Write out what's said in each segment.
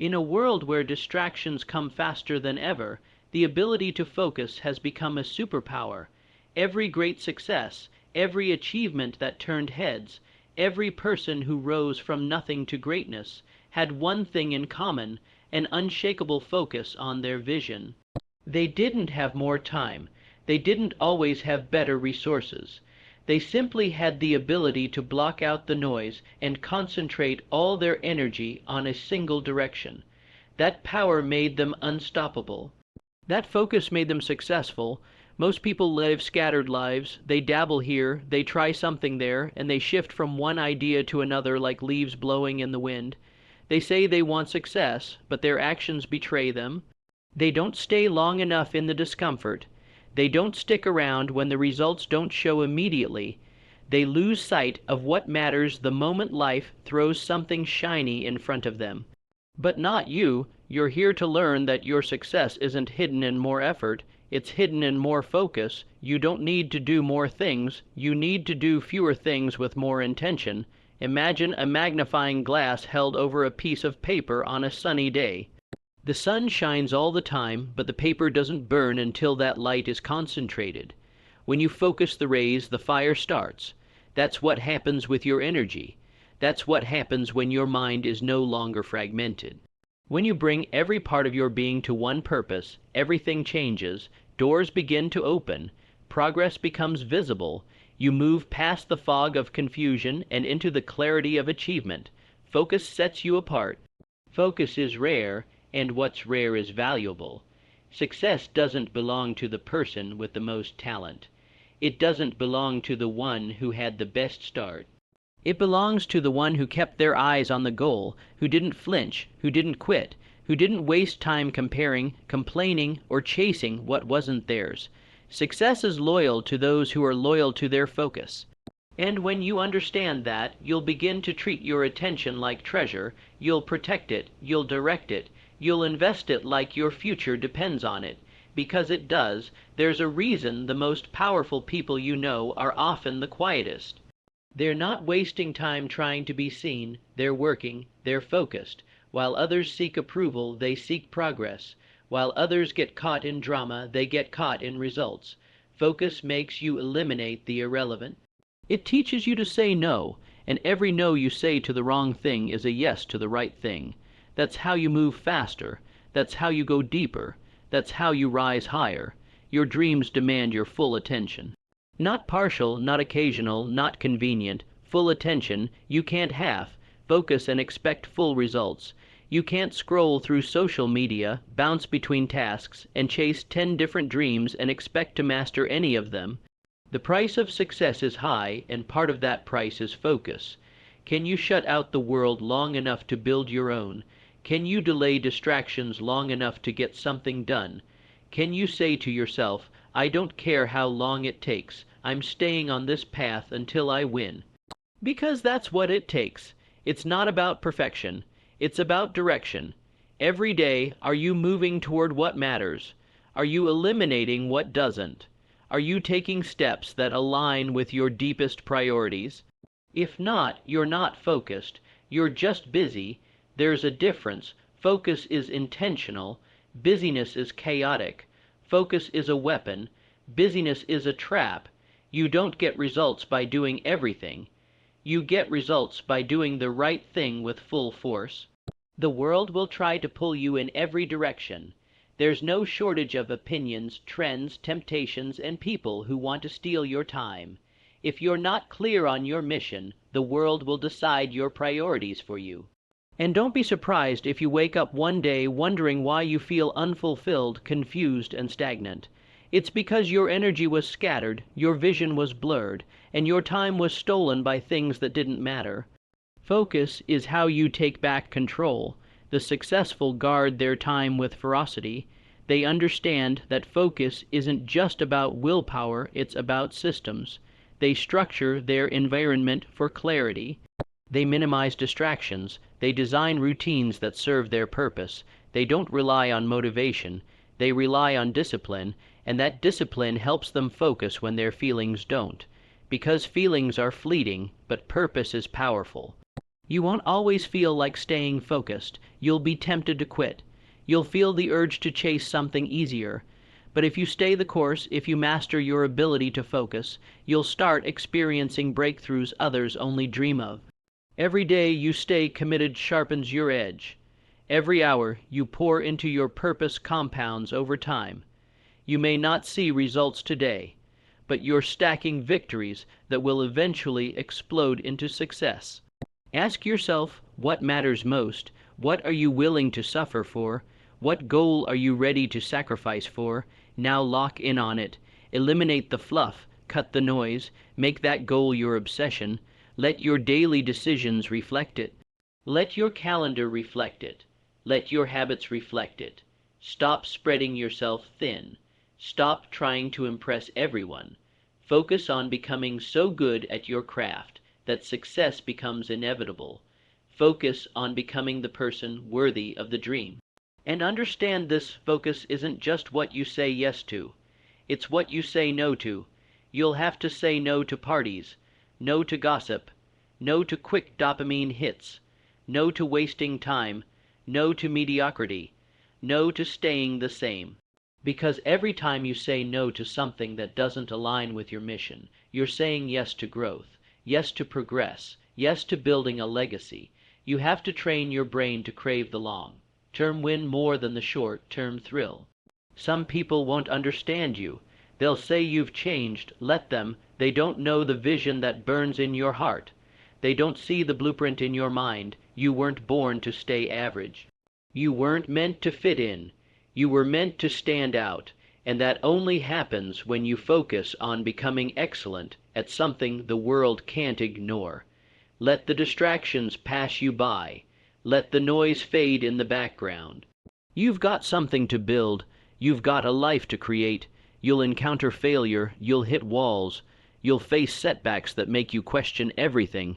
In a world where distractions come faster than ever, the ability to focus has become a superpower. Every great success, every achievement that turned heads, every person who rose from nothing to greatness, had one thing in common: an unshakable focus on their vision. They didn't have more time. They didn't always have better resources. They simply had the ability to block out the noise and concentrate all their energy on a single direction. That power made them unstoppable. That focus made them successful. Most people live scattered lives. They dabble here, they try something there, and they shift from one idea to another like leaves blowing in the wind. They say they want success, but their actions betray them. They don't stay long enough in the discomfort. They don't stick around when the results don't show immediately. They lose sight of what matters the moment life throws something shiny in front of them. But not you. You're here to learn that your success isn't hidden in more effort. It's hidden in more focus. You don't need to do more things. You need to do fewer things with more intention. Imagine a magnifying glass held over a piece of paper on a sunny day. The sun shines all the time, but the paper doesn't burn until that light is concentrated. When you focus the rays, the fire starts. That's what happens with your energy. That's what happens when your mind is no longer fragmented. When you bring every part of your being to one purpose, everything changes, doors begin to open, progress becomes visible, you move past the fog of confusion and into the clarity of achievement. Focus sets you apart. Focus is rare, and what's rare is valuable. Success doesn't belong to the person with the most talent. It doesn't belong to the one who had the best start. It belongs to the one who kept their eyes on the goal, who didn't flinch, who didn't quit, who didn't waste time comparing, complaining, or chasing what wasn't theirs. Success is loyal to those who are loyal to their focus. And when you understand that, you'll begin to treat your attention like treasure. You'll protect it, you'll direct it, you'll invest it like your future depends on it. Because it does. There's a reason the most powerful people you know are often the quietest. They're not wasting time trying to be seen. They're working, they're focused. While others seek approval, they seek progress. While others get caught in drama, they get caught in results. Focus makes you eliminate the irrelevant. It teaches you to say no, and every no you say to the wrong thing is a yes to the right thing. That's how you move faster. That's how you go deeper. That's how you rise higher. Your dreams demand your full attention. Not partial, not occasional, not convenient. Full attention. You can't half. Focus and expect full results. You can't scroll through social media, bounce between tasks, and chase 10 different dreams and expect to master any of them. The price of success is high, and part of that price is focus. Can you shut out the world long enough to build your own? Can you delay distractions long enough to get something done? Can you say to yourself, I don't care how long it takes, I'm staying on this path until I win? Because that's what it takes. It's not about perfection. It's about direction. Every day, are you moving toward what matters? Are you eliminating what doesn't? Are you taking steps that align with your deepest priorities? If not, you're not focused. You're just busy. There's a difference. Focus is intentional. Busyness is chaotic. Focus is a weapon. Busyness is a trap. You don't get results by doing everything. You get results by doing the right thing with full force. The world will try to pull you in every direction. There's no shortage of opinions, trends, temptations, and people who want to steal your time. If you're not clear on your mission, the world will decide your priorities for you. And don't be surprised if you wake up one day wondering why you feel unfulfilled, confused, and stagnant. It's because your energy was scattered, your vision was blurred, and your time was stolen by things that didn't matter. Focus is how you take back control. The successful guard their time with ferocity. They understand that focus isn't just about willpower, it's about systems. They structure their environment for clarity. They minimize distractions. They design routines that serve their purpose. They don't rely on motivation. They rely on discipline, and that discipline helps them focus when their feelings don't. Because feelings are fleeting, but purpose is powerful. You won't always feel like staying focused. You'll be tempted to quit. You'll feel the urge to chase something easier. But if you stay the course, if you master your ability to focus, you'll start experiencing breakthroughs others only dream of. Every day you stay committed sharpens your edge. Every hour you pour into your purpose compounds over time. You may not see results today, but you're stacking victories that will eventually explode into success. Ask yourself what matters most. What are you willing to suffer for? What goal are you ready to sacrifice for? Now lock in on it. Eliminate the fluff, cut the noise, make that goal your obsession. Let your daily decisions reflect it. Let your calendar reflect it. Let your habits reflect it. Stop spreading yourself thin. Stop trying to impress everyone. Focus on becoming so good at your craft that success becomes inevitable. Focus on becoming the person worthy of the dream. And understand this focus isn't just what you say yes to. It's what you say no to. You'll have to say no to parties, no to gossip, no to quick dopamine hits, no to wasting time, no to mediocrity, no to staying the same. Because every time you say no to something that doesn't align with your mission, you're saying yes to growth, yes to progress, yes to building a legacy. You have to train your brain to crave the long-term win more than the short-term thrill. Some people won't understand you. They'll say you've changed. Let them. They don't know the vision that burns in your heart. They don't see the blueprint in your mind. You weren't born to stay average. You weren't meant to fit in. You were meant to stand out, and that only happens when you focus on becoming excellent at something the world can't ignore. Let the distractions pass you by. Let the noise fade in the background. You've got something to build. You've got a life to create. You'll encounter failure. You'll hit walls. You'll face setbacks that make you question everything.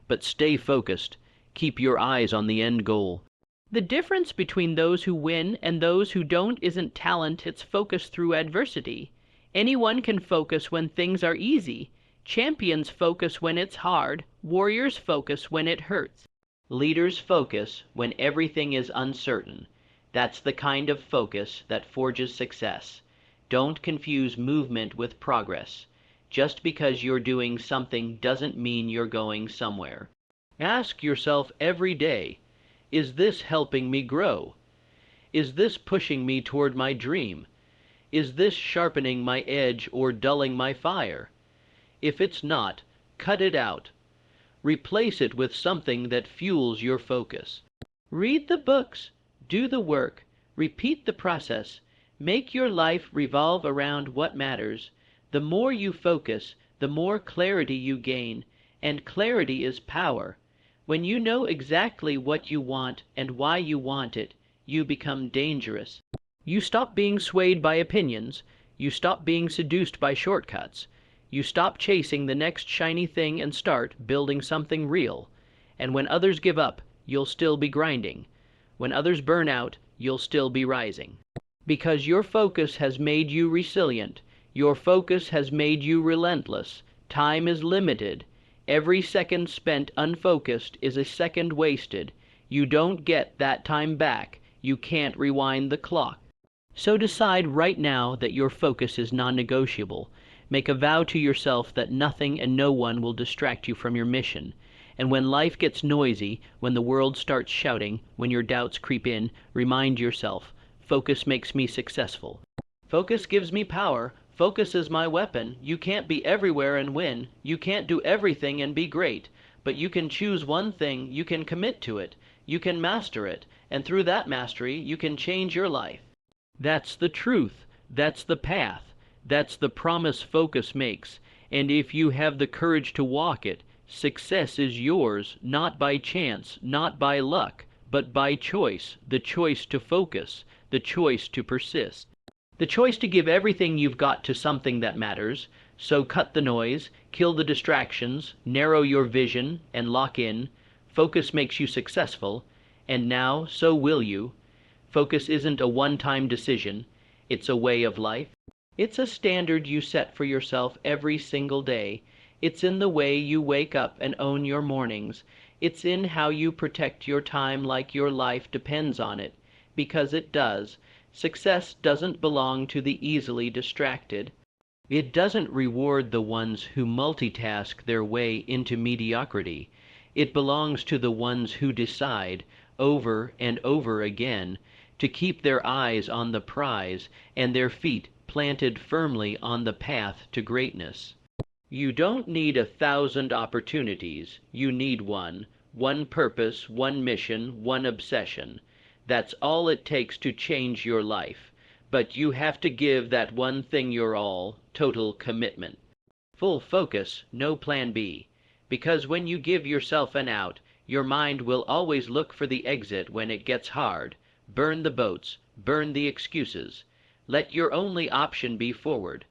But stay focused. Keep your eyes on the end goal. The difference between those who win and those who don't isn't talent, it's focus through adversity. Anyone can focus when things are easy. Champions focus when it's hard. Warriors focus when it hurts. Leaders focus when everything is uncertain. That's the kind of focus that forges success. Don't confuse movement with progress. Just because you're doing something doesn't mean you're going somewhere. Ask yourself every day, is this helping me grow? Is this pushing me toward my dream? Is this sharpening my edge or dulling my fire? If it's not, cut it out. Replace it with something that fuels your focus. Read the books, do the work, repeat the process, make your life revolve around what matters. The more you focus, the more clarity you gain, and clarity is power. When you know exactly what you want and why you want it, you become dangerous. You stop being swayed by opinions. You stop being seduced by shortcuts. You stop chasing the next shiny thing and start building something real. And when others give up, you'll still be grinding. When others burn out, you'll still be rising. Because your focus has made you resilient. Your focus has made you relentless. Time is limited. Every second spent unfocused is a second wasted. You don't get that time back. You can't rewind the clock. So decide right now that your focus is non-negotiable. Make a vow to yourself that nothing and no one will distract you from your mission. And when life gets noisy, when the world starts shouting, when your doubts creep in, remind yourself, focus makes me successful. Focus gives me power. Focus is my weapon. You can't be everywhere and win. You can't do everything and be great. But you can choose one thing, you can commit to it, you can master it, and through that mastery, you can change your life. That's the truth. That's the path. That's the promise focus makes. And if you have the courage to walk it, success is yours, not by chance, not by luck, but by choice, the choice to focus, the choice to persist. The choice to give everything you've got to something that matters. So cut the noise, kill the distractions, narrow your vision, and lock in. Focus makes you successful, and now so will you. Focus isn't a one-time decision. It's a way of life. It's a standard you set for yourself every single day. It's in the way you wake up and own your mornings. It's in how you protect your time like your life depends on it, because it does. Success doesn't belong to the easily distracted. It doesn't reward the ones who multitask their way into mediocrity. It belongs to the ones who decide, over and over again, to keep their eyes on the prize and their feet planted firmly on the path to greatness. You don't need 1,000 opportunities. You need one purpose, one mission, one obsession. That's all it takes to change your life. But you have to give that one thing your all, total commitment. Full focus, no plan B. Because when you give yourself an out, your mind will always look for the exit when it gets hard. Burn the boats, burn the excuses. Let your only option be forward.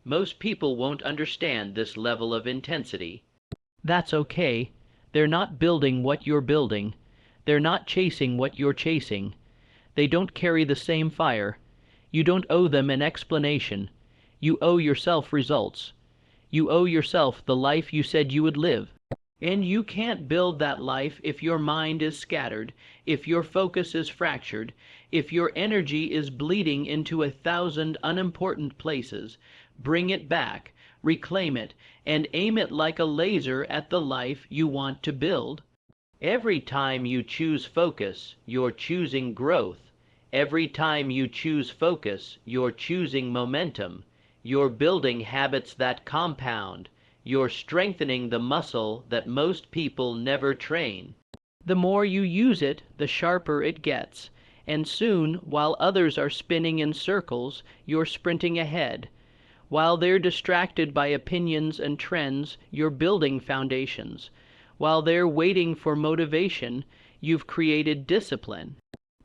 Most people won't understand this level of intensity. That's okay. They're not building what you're building. They're not chasing what you're chasing. They don't carry the same fire. You don't owe them an explanation. You owe yourself results. You owe yourself the life you said you would live. And you can't build that life if your mind is scattered, if your focus is fractured, if your energy is bleeding into 1,000 unimportant places. Bring it back, reclaim it, and aim it like a laser at the life you want to build. Every time you choose focus, you're choosing growth. Every time you choose focus, you're choosing momentum. You're building habits that compound. You're strengthening the muscle that most people never train. The more you use it, the sharper it gets. And soon, while others are spinning in circles, you're sprinting ahead. While they're distracted by opinions and trends, you're building foundations. While they're waiting for motivation, you've created discipline.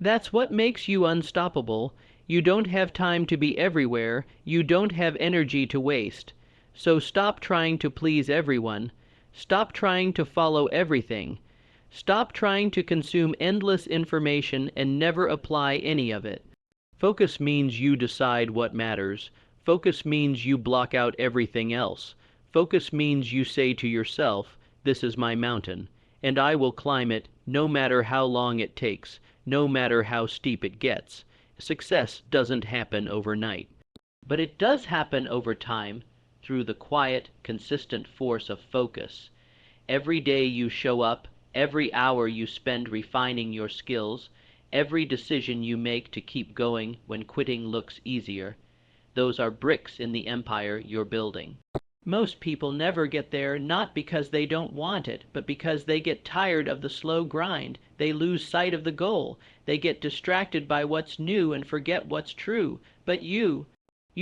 That's what makes you unstoppable. You don't have time to be everywhere. You don't have energy to waste. So stop trying to please everyone. Stop trying to follow everything. Stop trying to consume endless information and never apply any of it. Focus means you decide what matters. Focus means you block out everything else. Focus means you say to yourself, "This is my mountain, and I will climb it no matter how long it takes, no matter how steep it gets." Success doesn't happen overnight. But it does happen over time through the quiet, consistent force of focus. Every day you show up, every hour you spend refining your skills, every decision you make to keep going when quitting looks easier, those are bricks in the empire you're building. Most people never get there, not because they don't want it, but because they get tired of the slow grind. They lose sight of the goal. They get distracted by what's new and forget what's true. But you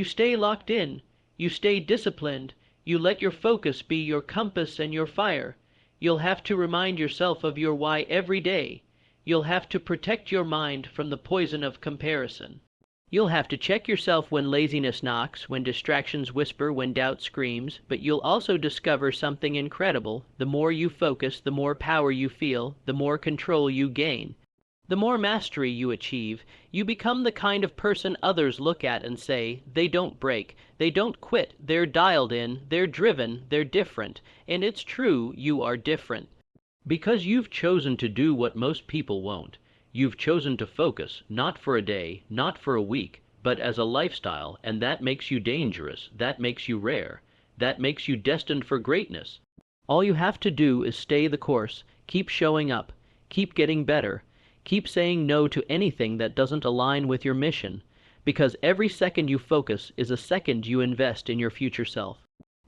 stay locked in. You stay disciplined. You let your focus be your compass and your fire. You'll have to remind yourself of your why every day. You'll have to protect your mind from the poison of comparison. You'll have to check yourself when laziness knocks, when distractions whisper, when doubt screams, but you'll also discover something incredible. The more you focus, the more power you feel, the more control you gain. The more mastery you achieve, you become the kind of person others look at and say, "They don't break, they don't quit, they're dialed in, they're driven, they're different." And it's true, you are different. Because you've chosen to do what most people won't. You've chosen to focus, not for a day, not for a week, but as a lifestyle, and that makes you dangerous, that makes you rare, that makes you destined for greatness. All you have to do is stay the course, keep showing up, keep getting better, keep saying no to anything that doesn't align with your mission, because every second you focus is a second you invest in your future self.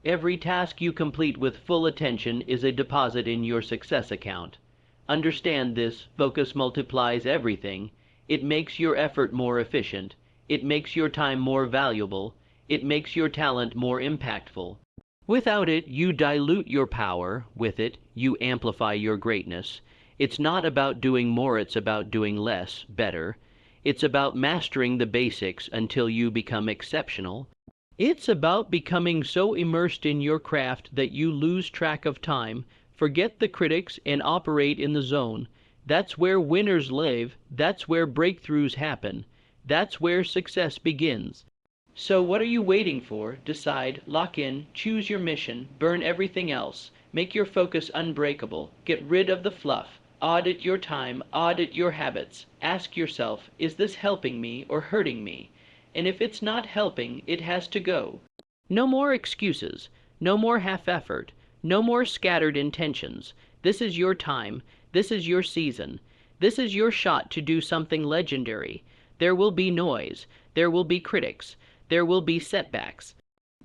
Every task you complete with full attention is a deposit in your success account. Understand this, focus multiplies everything. It makes your effort more efficient. It makes your time more valuable. It makes your talent more impactful. Without it, you dilute your power. With it, you amplify your greatness. It's not about doing more, it's about doing less, better. It's about mastering the basics until you become exceptional. It's about becoming so immersed in your craft that you lose track of time, forget the critics, and operate in the zone. That's where winners live. That's where breakthroughs happen. That's where success begins. So what are you waiting for? Decide, lock in, choose your mission, burn everything else. Make your focus unbreakable. Get rid of the fluff. Audit your time, audit your habits. Ask yourself, is this helping me or hurting me? And if it's not helping, it has to go. No more excuses. No more half effort. No more scattered intentions. This is your time. This is your season. This is your shot to do something legendary. There will be noise. There will be critics. There will be setbacks.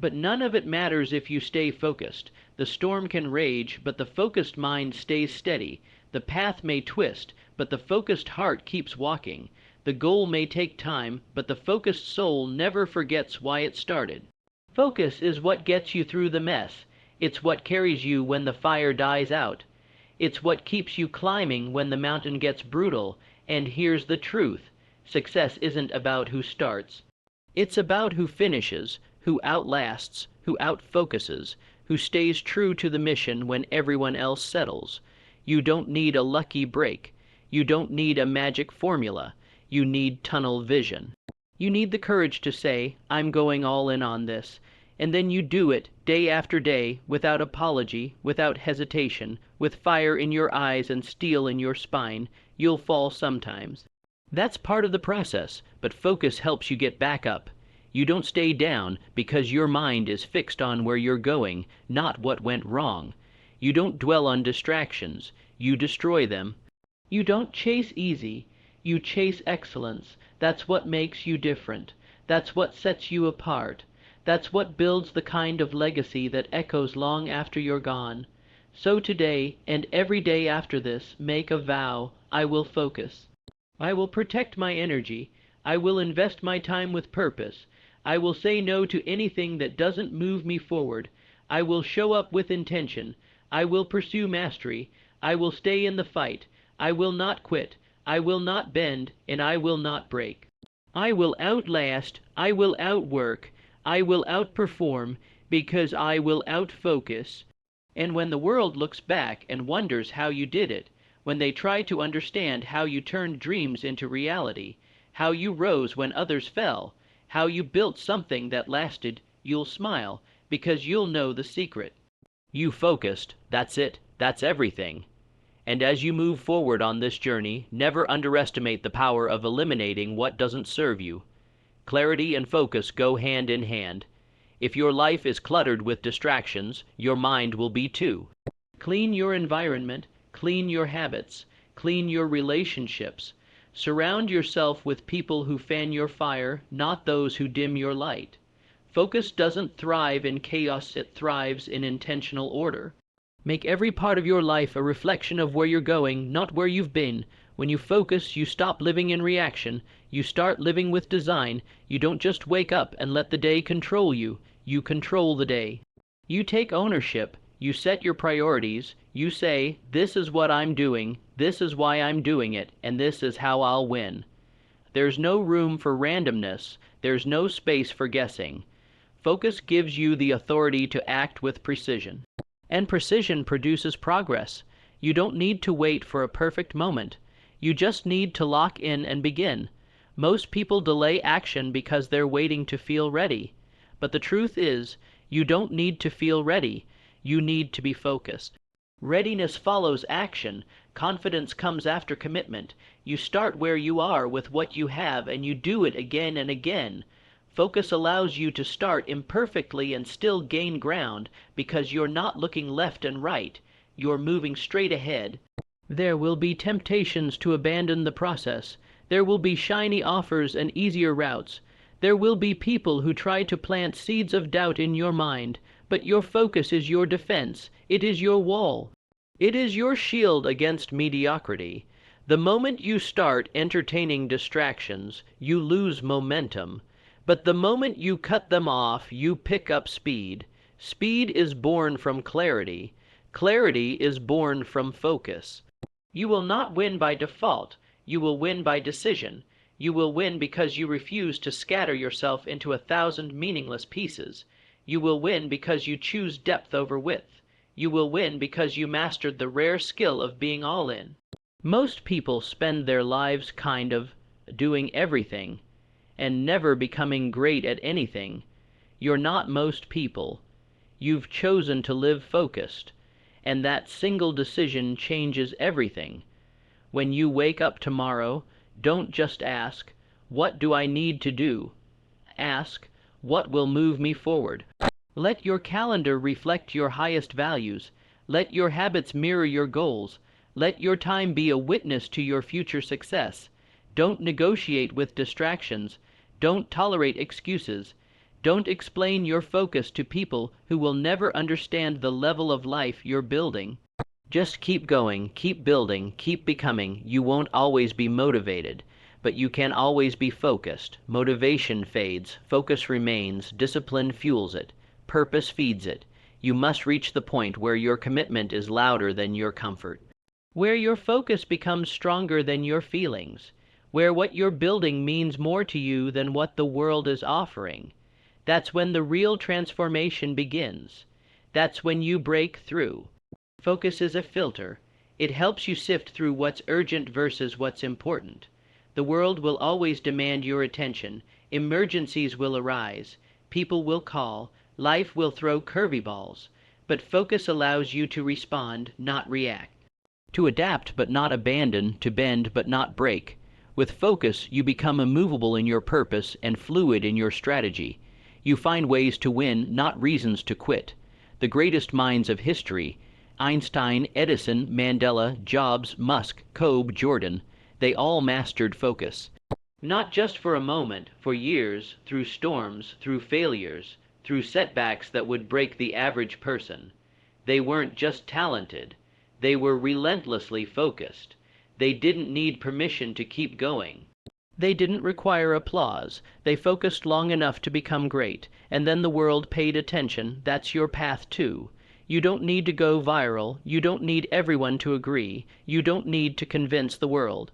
But none of it matters if you stay focused. The storm can rage, but the focused mind stays steady. The path may twist, but the focused heart keeps walking. The goal may take time, but the focused soul never forgets why it started. Focus is what gets you through the mess. It's what carries you when the fire dies out. It's what keeps you climbing when the mountain gets brutal. And here's the truth. Success isn't about who starts. It's about who finishes, who outlasts, who outfocuses, who stays true to the mission when everyone else settles. You don't need a lucky break. You don't need a magic formula. You need tunnel vision. You need the courage to say, I'm going all in on this. And then you do it day after day, without apology, without hesitation, with fire in your eyes and steel in your spine. You'll fall sometimes. That's part of the process, but focus helps you get back up. You don't stay down because your mind is fixed on where you're going, not what went wrong. You don't dwell on distractions. You destroy them. You don't chase easy. You chase excellence. That's what makes you different. That's what sets you apart. That's what builds the kind of legacy that echoes long after you're gone. So today, and every day after this, make a vow: I will focus. I will protect my energy. I will invest my time with purpose. I will say no to anything that doesn't move me forward. I will show up with intention. I will pursue mastery. I will stay in the fight. I will not quit. I will not bend, and I will not break. I will outlast. I will outwork. I will outperform, because I will outfocus. And when the world looks back and wonders how you did it, when they try to understand how you turned dreams into reality, how you rose when others fell, how you built something that lasted, you'll smile, because you'll know the secret. You focused, that's it, that's everything. And as you move forward on this journey, never underestimate the power of eliminating what doesn't serve you. Clarity and focus go hand in hand. If your life is cluttered with distractions, your mind will be too. Clean your environment, clean your habits, clean your relationships. Surround yourself with people who fan your fire, not those who dim your light. Focus doesn't thrive in chaos, it thrives in intentional order. Make every part of your life a reflection of where you're going, not where you've been. When you focus, you stop living in reaction. You start living with design. You don't just wake up and let the day control you. You control the day. You take ownership. You set your priorities. You say, this is what I'm doing, this is why I'm doing it, and this is how I'll win. There's no room for randomness. There's no space for guessing. Focus gives you the authority to act with precision. And precision produces progress. You don't need to wait for a perfect moment. You just need to lock in and begin. Most people delay action because they're waiting to feel ready. But the truth is, you don't need to feel ready. You need to be focused. Readiness follows action. Confidence comes after commitment. You start where you are with what you have, and you do it again and again. Focus allows you to start imperfectly and still gain ground, because you're not looking left and right. You're moving straight ahead. There will be temptations to abandon the process. There will be shiny offers and easier routes. There will be people who try to plant seeds of doubt in your mind, but your focus is your defense. It is your wall. It is your shield against mediocrity. The moment you start entertaining distractions, you lose momentum. But the moment you cut them off, you pick up speed. Speed is born from clarity. Clarity is born from focus. You will not win by default. You will win by decision. You will win because you refuse to scatter yourself into 1,000 meaningless pieces. You will win because you choose depth over width. You will win because you mastered the rare skill of being all in. Most people spend their lives kind of doing everything and never becoming great at anything. You're not most people. You've chosen to live focused. and that single decision changes everything. When you wake up tomorrow, don't just ask, "What do I need to do?" Ask, "What will move me forward?" Let your calendar reflect your highest values. Let your habits mirror your goals. Let your time be a witness to your future success. Don't negotiate with distractions. Don't tolerate excuses. Don't explain your focus to people who will never understand the level of life you're building. Just keep going, keep building, keep becoming. You won't always be motivated, but you can always be focused. Motivation fades, focus remains, discipline fuels it, purpose feeds it. You must reach the point where your commitment is louder than your comfort, where your focus becomes stronger than your feelings, where what you're building means more to you than what the world is offering. That's when the real transformation begins. That's when you break through. Focus is a filter. It helps you sift through what's urgent versus what's important. The world will always demand your attention. Emergencies will arise. People will call. Life will throw curveballs. But focus allows you to respond, not react. To adapt but not abandon, to bend but not break. With focus, you become immovable in your purpose and fluid in your strategy. You find ways to win, not reasons to quit. The greatest minds of history, Einstein, Edison, Mandela, Jobs, Musk, Kobe, Jordan, they all mastered focus. Not just for a moment, for years, through storms, through failures, through setbacks that would break the average person. They weren't just talented, they were relentlessly focused. They didn't need permission to keep going. They didn't require applause. They focused long enough to become great, and then the world paid attention. That's your path too. You don't need to go viral. You don't need everyone to agree. You don't need to convince the world.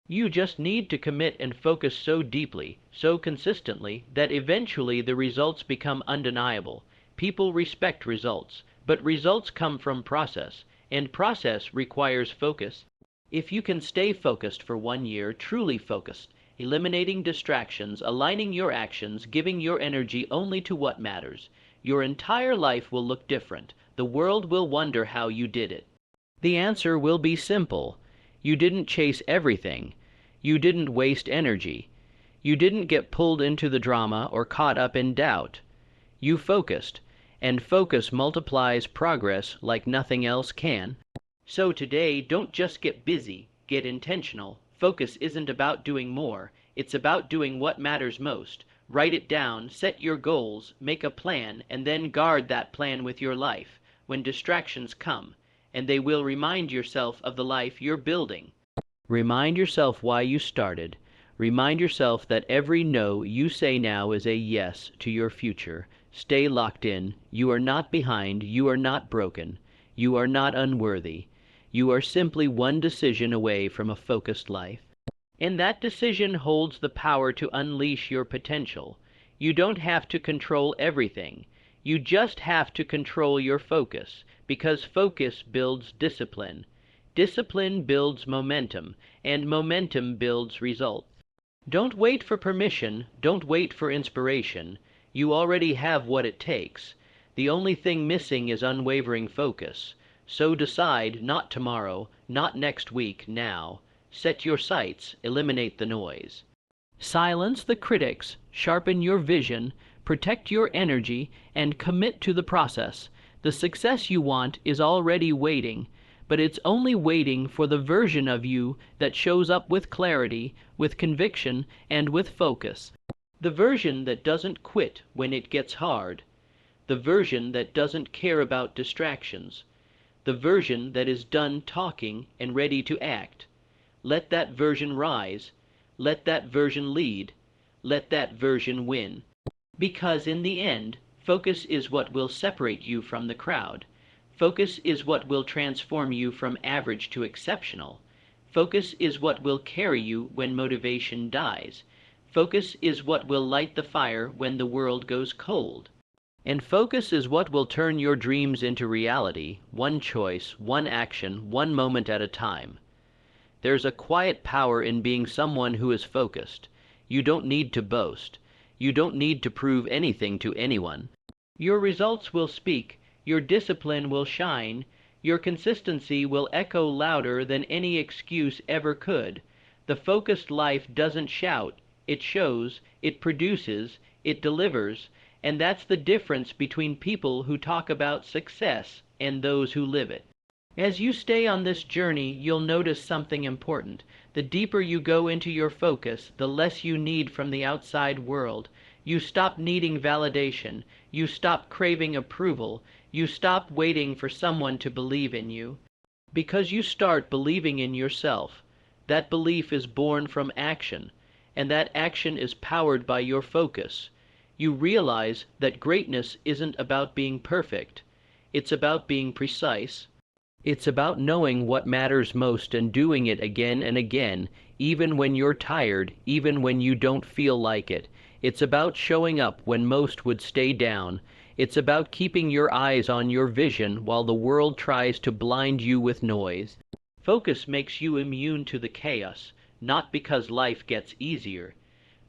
You just need to commit and focus so deeply, so consistently, that eventually the results become undeniable. People respect results, but results come from process, and process requires focus. If you can stay focused for 1 year, truly focused, eliminating distractions, aligning your actions, giving your energy only to what matters, your entire life will look different. The world will wonder how you did it. The answer will be simple. You didn't chase everything. You didn't waste energy. You didn't get pulled into the drama or caught up in doubt. You focused, and focus multiplies progress like nothing else can. So today, don't just get busy, get intentional. Focus isn't about doing more, it's about doing what matters most. Write it down, set your goals, make a plan, and then guard that plan with your life when distractions come, and they will remind yourself of the life you're building. Remind yourself why you started. Remind yourself that every no you say now is a yes to your future. Stay locked in. You are not behind. You are not broken. You are not unworthy. You are simply one decision away from a focused life. And that decision holds the power to unleash your potential. You don't have to control everything. You just have to control your focus, because focus builds discipline. Discipline builds momentum, and momentum builds results. Don't wait for permission. Don't wait for inspiration. You already have what it takes. The only thing missing is unwavering focus. So decide, not tomorrow, not next week, now. Set your sights, eliminate the noise. Silence the critics, sharpen your vision, protect your energy, and commit to the process. The success you want is already waiting, but it's only waiting for the version of you that shows up with clarity, with conviction, and with focus. The version that doesn't quit when it gets hard. The version that doesn't care about distractions. The version that is done talking and ready to act. Let that version rise. Let that version lead. Let that version win. Because in the end, focus is what will separate you from the crowd. Focus is what will transform you from average to exceptional. Focus is what will carry you when motivation dies. Focus is what will light the fire when the world goes cold. And focus is what will turn your dreams into reality, one choice, one action, one moment at a time. There's a quiet power in being someone who is focused. You don't need to boast. You don't need to prove anything to anyone. Your results will speak. Your discipline will shine. Your consistency will echo louder than any excuse ever could. The focused life doesn't shout, it shows, it produces, it delivers, and that's the difference between people who talk about success and those who live it. As you stay on this journey, you'll notice something important. The deeper you go into your focus, the less you need from the outside world. You stop needing validation. You stop craving approval. You stop waiting for someone to believe in you. Because you start believing in yourself. That belief is born from action, and that action is powered by your focus. You realize that greatness isn't about being perfect. It's about being precise. It's about knowing what matters most and doing it again and again, even when you're tired, even when you don't feel like it. It's about showing up when most would stay down. It's about keeping your eyes on your vision while the world tries to blind you with noise. Focus makes you immune to the chaos, not because life gets easier,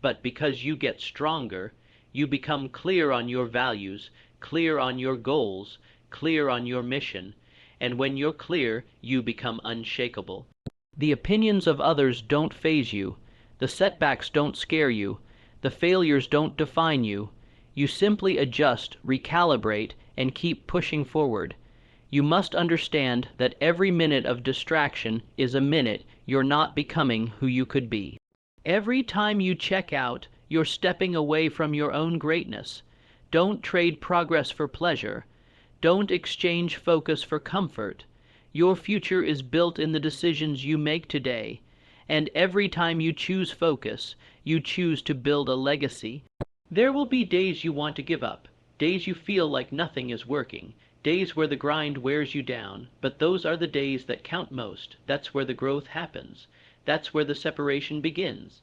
but because you get stronger. You become clear on your values, clear on your goals, clear on your mission. And when you're clear, you become unshakable. The opinions of others don't faze you. The setbacks don't scare you. The failures don't define you. You simply adjust, recalibrate, and keep pushing forward. You must understand that every minute of distraction is a minute you're not becoming who you could be. Every time you check out, you're stepping away from your own greatness. Don't trade progress for pleasure. Don't exchange focus for comfort. Your future is built in the decisions you make today, and every time you choose focus, you choose to build a legacy. There will be days you want to give up, days you feel like nothing is working, days where the grind wears you down, but those are the days that count most. That's where the growth happens. That's where the separation begins.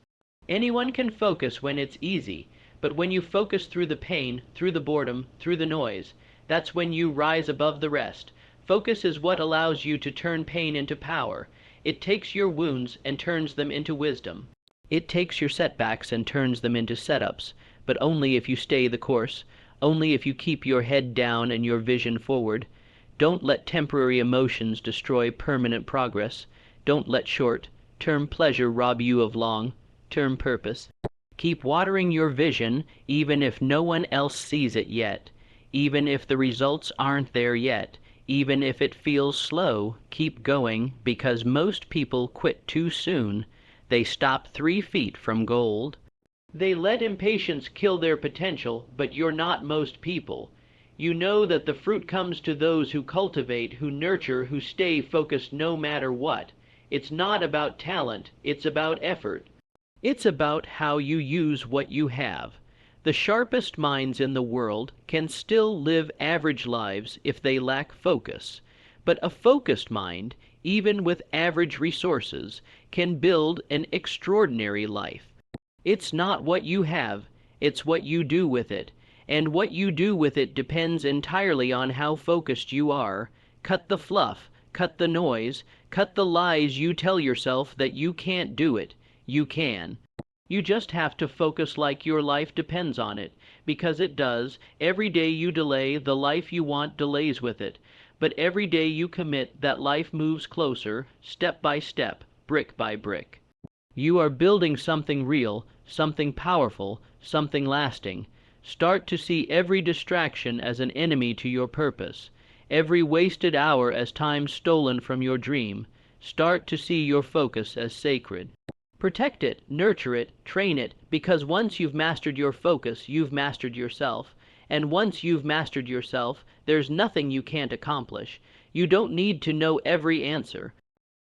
Anyone can focus when it's easy, but when you focus through the pain, through the boredom, through the noise, that's when you rise above the rest. Focus is what allows you to turn pain into power. It takes your wounds and turns them into wisdom. It takes your setbacks and turns them into setups, but only if you stay the course, only if you keep your head down and your vision forward. Don't let temporary emotions destroy permanent progress. Don't let short-term pleasure rob you of long-term purpose. Keep watering your vision even if no one else sees it yet. Even if the results aren't there yet, even if it feels slow, keep going, because most people quit too soon. They stop 3 feet from gold. They let impatience kill their potential, but you're not most people. You know that the fruit comes to those who cultivate, who nurture, who stay focused no matter what. It's not about talent, it's about effort. It's about how you use what you have. The sharpest minds in the world can still live average lives if they lack focus. But a focused mind, even with average resources, can build an extraordinary life. It's not what you have, it's what you do with it. And what you do with it depends entirely on how focused you are. Cut the fluff, cut the noise, cut the lies you tell yourself that you can't do it. You can. You just have to focus like your life depends on it, because it does. Every day you delay, the life you want delays with it. But every day you commit, that life moves closer, step by step, brick by brick. You are building something real, something powerful, something lasting. Start to see every distraction as an enemy to your purpose, every wasted hour as time stolen from your dream. Start to see your focus as sacred. Protect it, nurture it, train it, because once you've mastered your focus, you've mastered yourself. And once you've mastered yourself, there's nothing you can't accomplish. You don't need to know every answer.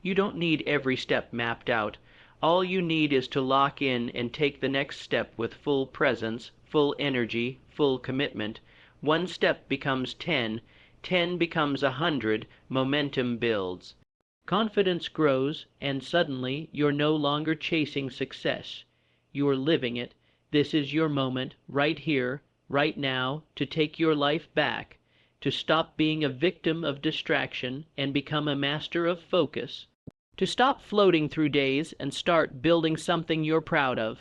You don't need every step mapped out. All you need is to lock in and take the next step with full presence, full energy, full commitment. 1 step becomes 10, 10 becomes 100, momentum builds. Confidence grows, and suddenly you're no longer chasing success. You're living it. This is your moment, right here, right now, to take your life back, to stop being a victim of distraction and become a master of focus, to stop floating through days and start building something you're proud of,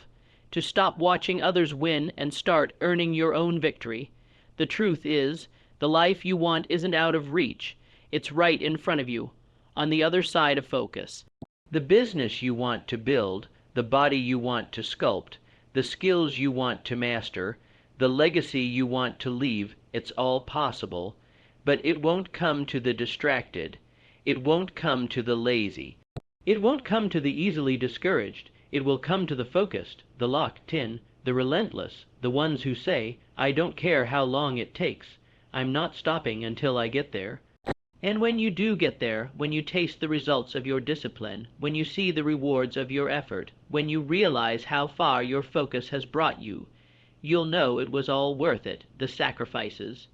to stop watching others win and start earning your own victory. The truth is, the life you want isn't out of reach. It's right in front of you, on the other side of focus. The business you want to build, the body you want to sculpt, the skills you want to master, the legacy you want to leave, it's all possible, but it won't come to the distracted. It won't come to the lazy. It won't come to the easily discouraged. It will come to the focused, the locked in, the relentless, the ones who say, I don't care how long it takes. I'm not stopping until I get there. And when you do get there, when you taste the results of your discipline, when you see the rewards of your effort, when you realize how far your focus has brought you, you'll know it was all worth it, the sacrifices.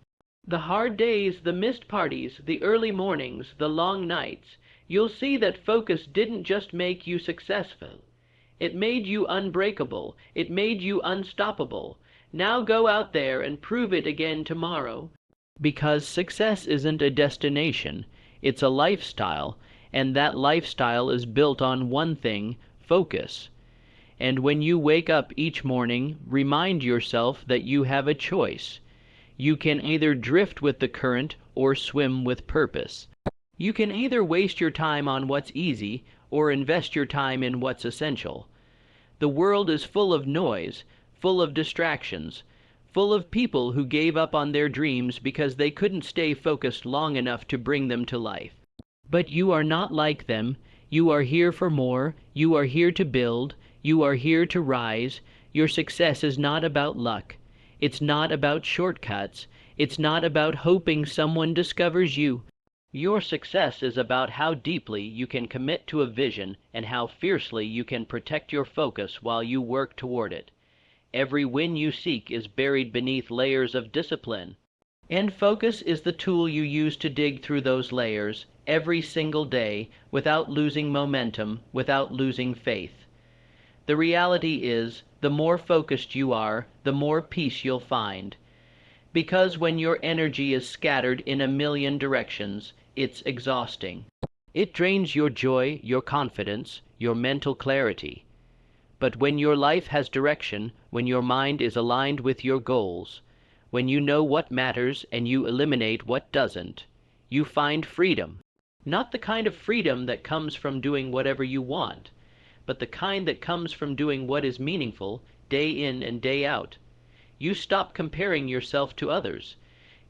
The hard days, the missed parties, the early mornings, the long nights, you'll see that focus didn't just make you successful. It made you unbreakable. It made you unstoppable. Now go out there and prove it again tomorrow. Because success isn't a destination, it's a lifestyle, and that lifestyle is built on one thing, focus. And when you wake up each morning, remind yourself that you have a choice. You can either drift with the current or swim with purpose. You can either waste your time on what's easy or invest your time in what's essential. The world is full of noise, full of distractions, full of people who gave up on their dreams because they couldn't stay focused long enough to bring them to life. But you are not like them. You are here for more. You are here to build. You are here to rise. Your success is not about luck. It's not about shortcuts. It's not about hoping someone discovers you. Your success is about how deeply you can commit to a vision and how fiercely you can protect your focus while you work toward it. Every win you seek is buried beneath layers of discipline. And focus is the tool you use to dig through those layers every single day without losing momentum, without losing faith. The reality is, the more focused you are, the more peace you'll find. Because when your energy is scattered in a million directions, it's exhausting. It drains your joy, your confidence, your mental clarity. But when your life has direction, when your mind is aligned with your goals, when you know what matters and you eliminate what doesn't, you find freedom. Not the kind of freedom that comes from doing whatever you want, but the kind that comes from doing what is meaningful day in and day out. You stop comparing yourself to others.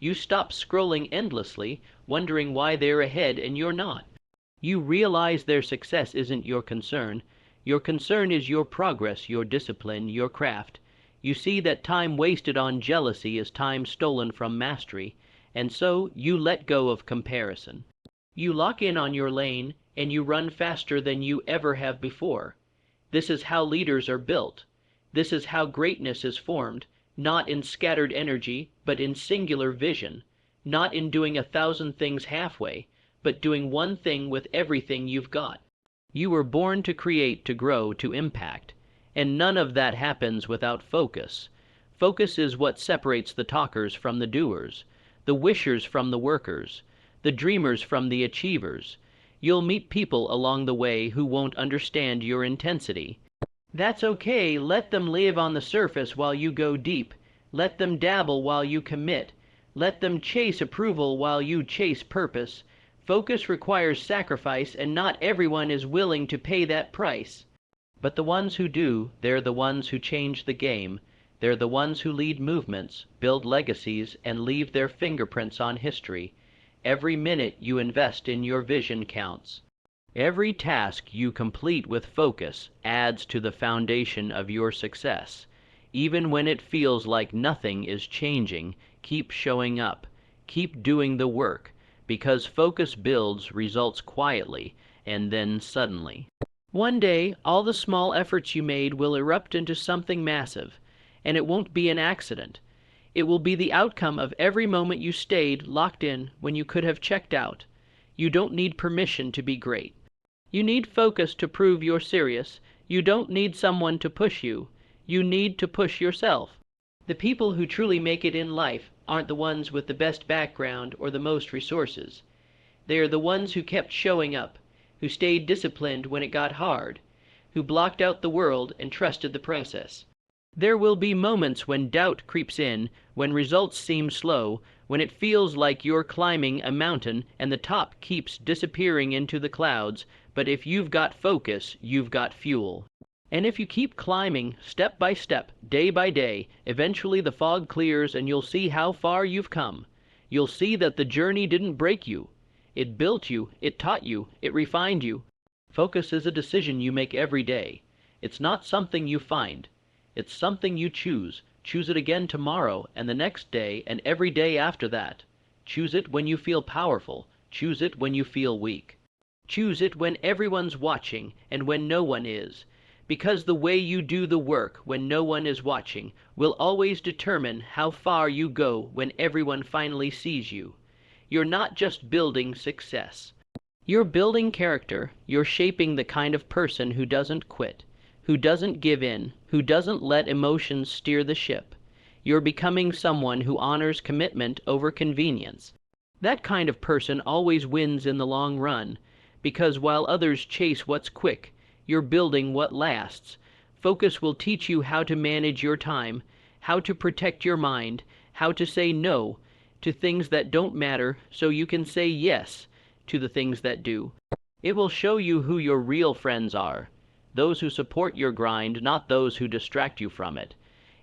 You stop scrolling endlessly, wondering why they're ahead and you're not. You realize their success isn't your concern. Your concern is your progress, your discipline, your craft. You see that time wasted on jealousy is time stolen from mastery, and so you let go of comparison. You lock in on your lane, and you run faster than you ever have before. This is how leaders are built. This is how greatness is formed, not in scattered energy, but in singular vision, not in doing 1,000 things halfway, but doing one thing with everything you've got. You were born to create, to grow, to impact, and none of that happens without focus. Focus is what separates the talkers from the doers, the wishers from the workers, the dreamers from the achievers. You'll meet people along the way who won't understand your intensity. That's okay, let them live on the surface while you go deep. Let them dabble while you commit. Let them chase approval while you chase purpose. Focus requires sacrifice, and not everyone is willing to pay that price. But the ones who do, they're the ones who change the game. They're the ones who lead movements, build legacies, and leave their fingerprints on history. Every minute you invest in your vision counts. Every task you complete with focus adds to the foundation of your success. Even when it feels like nothing is changing, keep showing up. Keep doing the work. Because focus builds results quietly, and then suddenly. One day, all the small efforts you made will erupt into something massive, and it won't be an accident. It will be the outcome of every moment you stayed locked in when you could have checked out. You don't need permission to be great. You need focus to prove you're serious. You don't need someone to push you. You need to push yourself. The people who truly make it in life aren't the ones with the best background or the most resources. They are the ones who kept showing up, who stayed disciplined when it got hard, who blocked out the world and trusted the process. There will be moments when doubt creeps in, when results seem slow, when it feels like you're climbing a mountain and the top keeps disappearing into the clouds, but if you've got focus, you've got fuel. And if you keep climbing, step by step, day by day, eventually the fog clears and you'll see how far you've come. You'll see that the journey didn't break you. It built you, it taught you, it refined you. Focus is a decision you make every day. It's not something you find. It's something you choose. Choose it again tomorrow and the next day and every day after that. Choose it when you feel powerful. Choose it when you feel weak. Choose it when everyone's watching and when no one is. Because the way you do the work when no one is watching will always determine how far you go when everyone finally sees you. You're not just building success. You're building character. You're shaping the kind of person who doesn't quit, who doesn't give in, who doesn't let emotions steer the ship. You're becoming someone who honors commitment over convenience. That kind of person always wins in the long run, because while others chase what's quick, you're building what lasts. Focus will teach you how to manage your time, how to protect your mind, how to say no to things that don't matter so you can say yes to the things that do. It will show you who your real friends are, those who support your grind, not those who distract you from it.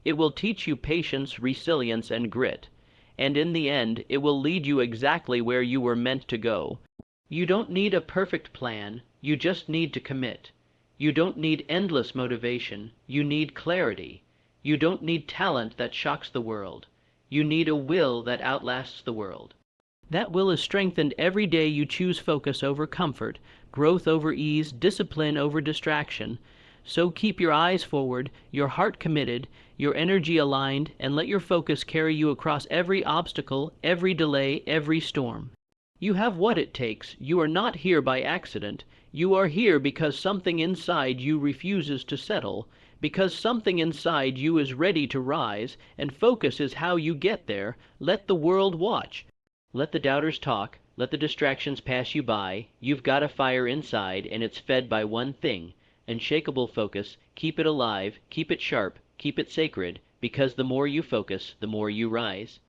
It will teach you patience, resilience, and grit. And in the end, it will lead you exactly where you were meant to go. You don't need a perfect plan, you just need to commit. You don't need endless motivation, you need clarity. You don't need talent that shocks the world. You need a will that outlasts the world. That will is strengthened every day you choose focus over comfort, growth over ease, discipline over distraction. So keep your eyes forward, your heart committed, your energy aligned, and let your focus carry you across every obstacle, every delay, every storm. You have what it takes. You are not here by accident. You are here because something inside you refuses to settle, because something inside you is ready to rise, and focus is how you get there. Let the world watch. Let the doubters talk. Let the distractions pass you by. You've got a fire inside, and it's fed by one thing: unshakable focus. Keep it alive, keep it sharp, keep it sacred, because the more you focus, the more you rise.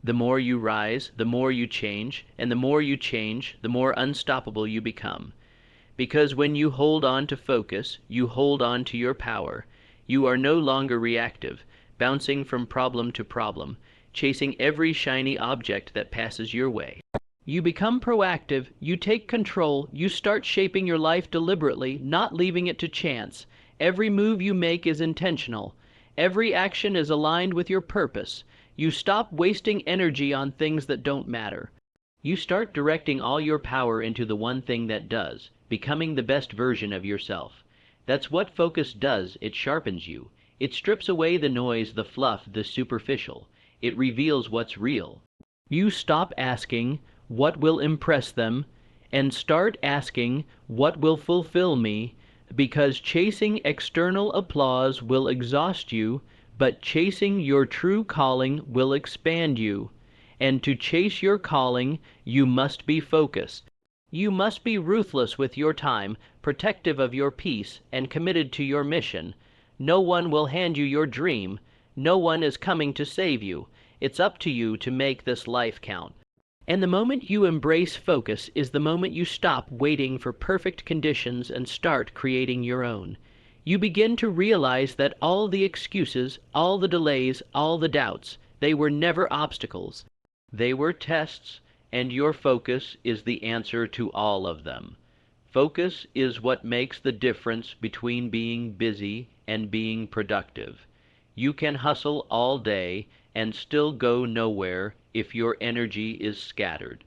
The more you rise, the more you change, and the more you change, the more unstoppable you become. Because when you hold on to focus, you hold on to your power. You are no longer reactive, bouncing from problem to problem, chasing every shiny object that passes your way. You become proactive, you take control, you start shaping your life deliberately, not leaving it to chance. Every move you make is intentional. Every action is aligned with your purpose. You stop wasting energy on things that don't matter. You start directing all your power into the one thing that does, becoming the best version of yourself. That's what focus does. It sharpens you. It strips away the noise, the fluff, the superficial. It reveals what's real. You stop asking, what will impress them, and start asking, what will fulfill me, because chasing external applause will exhaust you, but chasing your true calling will expand you. And to chase your calling, you must be focused. You must be ruthless with your time, protective of your peace, and committed to your mission. No one will hand you your dream. No one is coming to save you. It's up to you to make this life count. And the moment you embrace focus is the moment you stop waiting for perfect conditions and start creating your own. You begin to realize that all the excuses, all the delays, all the doubts, they were never obstacles. They were tests, and your focus is the answer to all of them. Focus is what makes the difference between being busy and being productive. You can hustle all day and still go nowhere if your energy is scattered.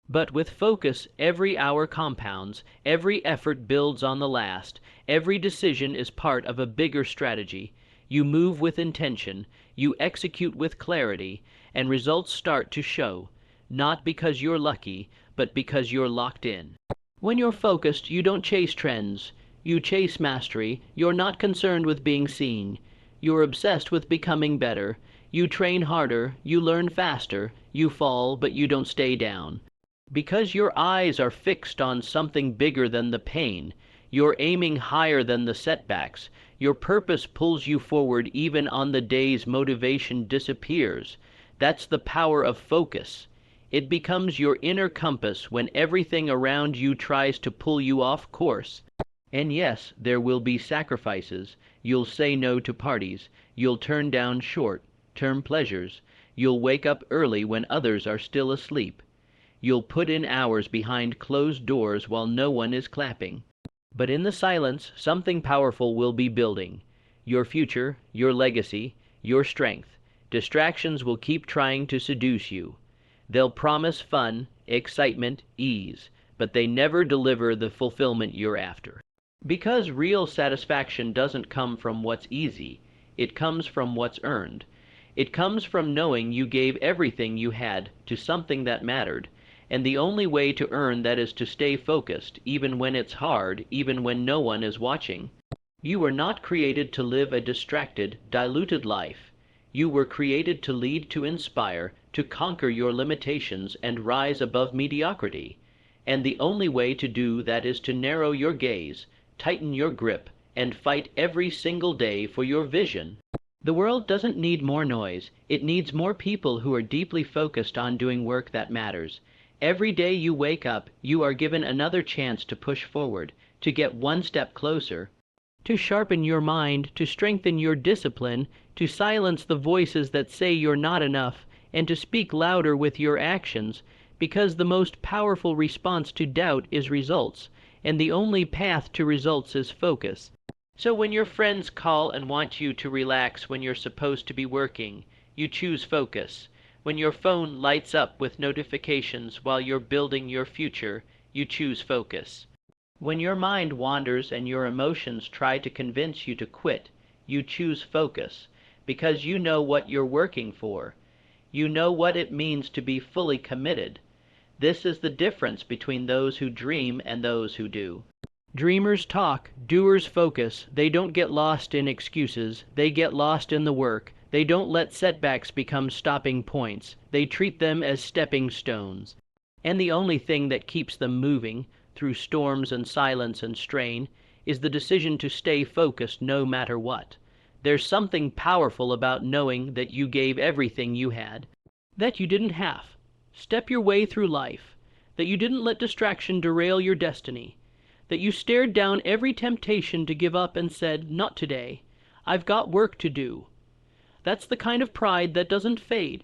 But with focus, every hour compounds, every effort builds on the last, every decision is part of a bigger strategy. You move with intention, you execute with clarity, and results start to show, not because you're lucky, but because you're locked in. When you're focused, you don't chase trends. You chase mastery. You're not concerned with being seen. You're obsessed with becoming better. You train harder, you learn faster, you fall, but you don't stay down. Because your eyes are fixed on something bigger than the pain, You're aiming higher than the setbacks. Your purpose pulls you forward even on the days motivation disappears. That's the power of focus. It becomes your inner compass when everything around you tries to pull you off course. And yes, there will be sacrifices. You'll say no to parties. You'll turn down short-term pleasures. You'll wake up early when others are still asleep. You'll put in hours behind closed doors while no one is clapping. But in the silence, something powerful will be building. Your future, your legacy, your strength. Distractions will keep trying to seduce you. They'll promise fun, excitement, ease, but they never deliver the fulfillment you're after. Because real satisfaction doesn't come from what's easy, it comes from what's earned. It comes from knowing you gave everything you had to something that mattered, and the only way to earn that is to stay focused, even when it's hard, even when no one is watching. You were not created to live a distracted, diluted life. You were created to lead, to inspire, to conquer your limitations and rise above mediocrity. And the only way to do that is to narrow your gaze, tighten your grip, and fight every single day for your vision. The world doesn't need more noise. It needs more people who are deeply focused on doing work that matters. Every day you wake up, you are given another chance to push forward, to get one step closer, to sharpen your mind, to strengthen your discipline, to silence the voices that say you're not enough, and to speak louder with your actions, because the most powerful response to doubt is results, and the only path to results is focus. So when your friends call and want you to relax when you're supposed to be working, you choose focus. When your phone lights up with notifications while you're building your future, you choose focus. When your mind wanders and your emotions try to convince you to quit, you choose focus, because you know what you're working for. You know what it means to be fully committed. This is the difference between those who dream and those who do. Dreamers talk, doers focus. They don't get lost in excuses. They get lost in the work. They don't let setbacks become stopping points. They treat them as stepping stones. And the only thing that keeps them moving, through storms and silence and strain, is the decision to stay focused no matter what. There's something powerful about knowing that you gave everything you had, that you didn't half step your way through life, that you didn't let distraction derail your destiny, that you stared down every temptation to give up and said, "Not today. I've got work to do." That's the kind of pride that doesn't fade.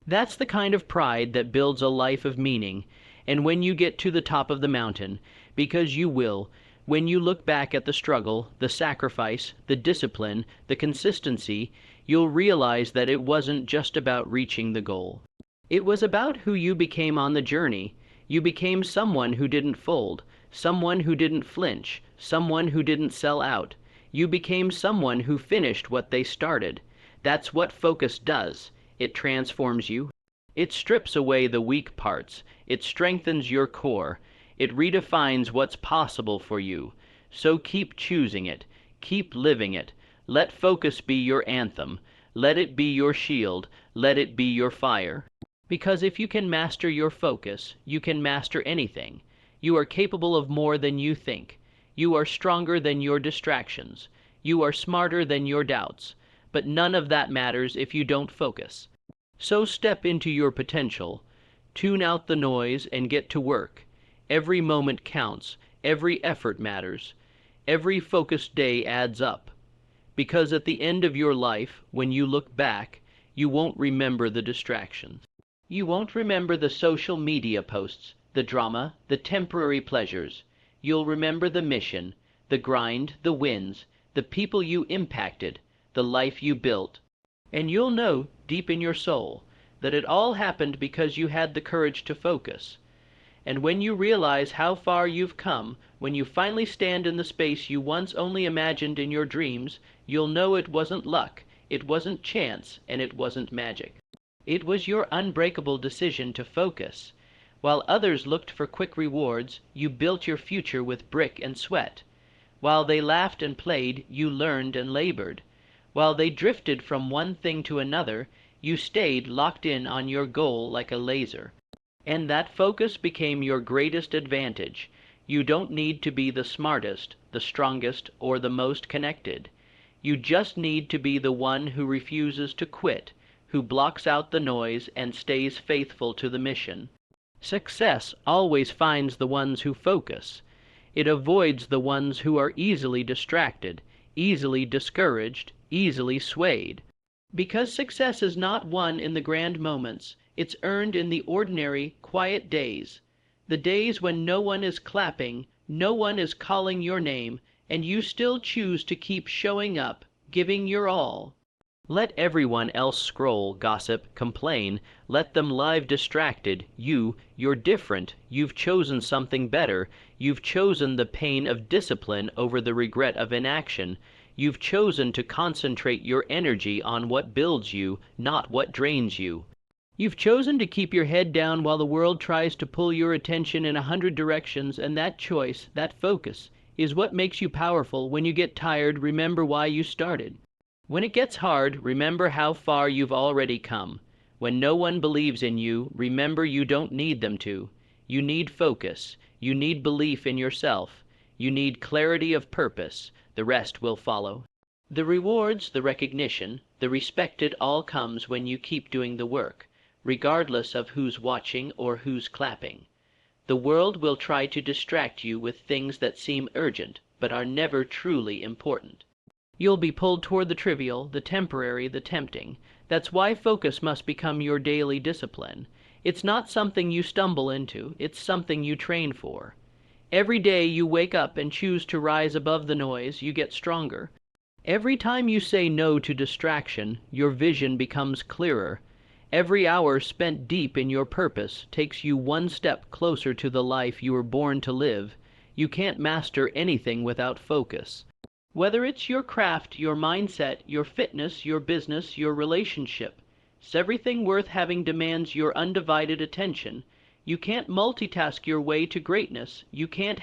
That's the kind of pride that builds a life of meaning. And when you get to the top of the mountain, because you will, when you look back at the struggle, the sacrifice, the discipline, the consistency, you'll realize that it wasn't just about reaching the goal. It was about who you became on the journey. You became someone who didn't fold, someone who didn't flinch, someone who didn't sell out. You became someone who finished what they started. That's what focus does. It transforms you. It strips away the weak parts. It strengthens your core. It redefines what's possible for you. So keep choosing it. Keep living it. Let focus be your anthem. Let it be your shield. Let it be your fire. Because if you can master your focus, you can master anything. You are capable of more than you think. You are stronger than your distractions. You are smarter than your doubts. But none of that matters if you don't focus. So step into your potential. Tune out the noise and get to work. Every moment counts. Every effort matters. Every focused day adds up. Because at the end of your life, when you look back, you won't remember the distractions. You won't remember the social media posts, the drama, the temporary pleasures. You'll remember the mission, the grind, the wins, the people you impacted, the life you built. And you'll know, deep in your soul, that it all happened because you had the courage to focus. And when you realize how far you've come, when you finally stand in the space you once only imagined in your dreams, you'll know it wasn't luck, it wasn't chance, and it wasn't magic. It was your unbreakable decision to focus. While others looked for quick rewards, you built your future with brick and sweat. While they laughed and played, you learned and labored. While they drifted from one thing to another, you stayed locked in on your goal like a laser. And that focus became your greatest advantage. You don't need to be the smartest, the strongest, or the most connected. You just need to be the one who refuses to quit, who blocks out the noise and stays faithful to the mission. Success always finds the ones who focus. It avoids the ones who are easily distracted, easily discouraged, easily swayed. Because success is not won in the grand moments, it's earned in the ordinary, quiet days. The days when no one is clapping, no one is calling your name, and you still choose to keep showing up, giving your all. Let everyone else scroll, gossip, complain. Let them live distracted. You're different. You've chosen something better. You've chosen the pain of discipline over the regret of inaction. You've chosen to concentrate your energy on what builds you, not what drains you. You've chosen to keep your head down while the world tries to pull your attention in 100 directions, and that choice, that focus, is what makes you powerful. When you get tired, remember why you started. When it gets hard, remember how far you've already come. When no one believes in you, remember you don't need them to. You need focus. You need belief in yourself. You need clarity of purpose. The rest will follow. The rewards, the recognition, the respect, it all comes when you keep doing the work, regardless of who's watching or who's clapping. The world will try to distract you with things that seem urgent, but are never truly important. You'll be pulled toward the trivial, the temporary, the tempting. That's why focus must become your daily discipline. It's not something you stumble into, it's something you train for. Every day you wake up and choose to rise above the noise, you get stronger. Every time you say no to distraction, your vision becomes clearer. Every hour spent deep in your purpose takes you one step closer to the life you were born to live. You can't master anything without focus. Whether it's your craft, your mindset, your fitness, your business, your relationship, everything worth having demands your undivided attention. You can't multitask your way to greatness. You can't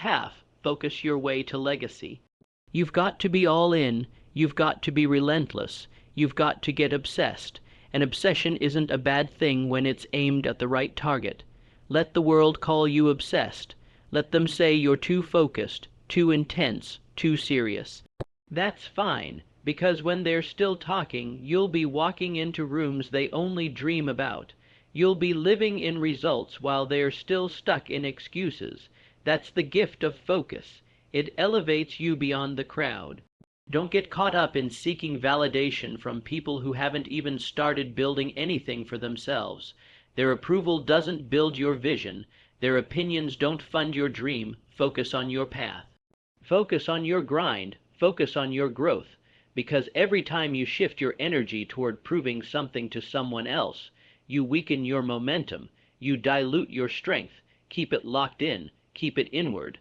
focus your way to legacy. You've got to be all in. You've got to be relentless. You've got to get obsessed. An obsession isn't a bad thing when it's aimed at the right target. Let the world call you obsessed. Let them say you're too focused, too intense, too serious. That's fine, because when they're still talking, you'll be walking into rooms they only dream about. You'll be living in results while they're still stuck in excuses. That's the gift of focus. It elevates you beyond the crowd. Don't get caught up in seeking validation from people who haven't even started building anything for themselves. Their approval doesn't build your vision. Their opinions don't fund your dream. Focus on your path. Focus on your grind. Focus on your growth. Because every time you shift your energy toward proving something to someone else, you weaken your momentum. You dilute your strength. Keep it locked in. Keep it inward.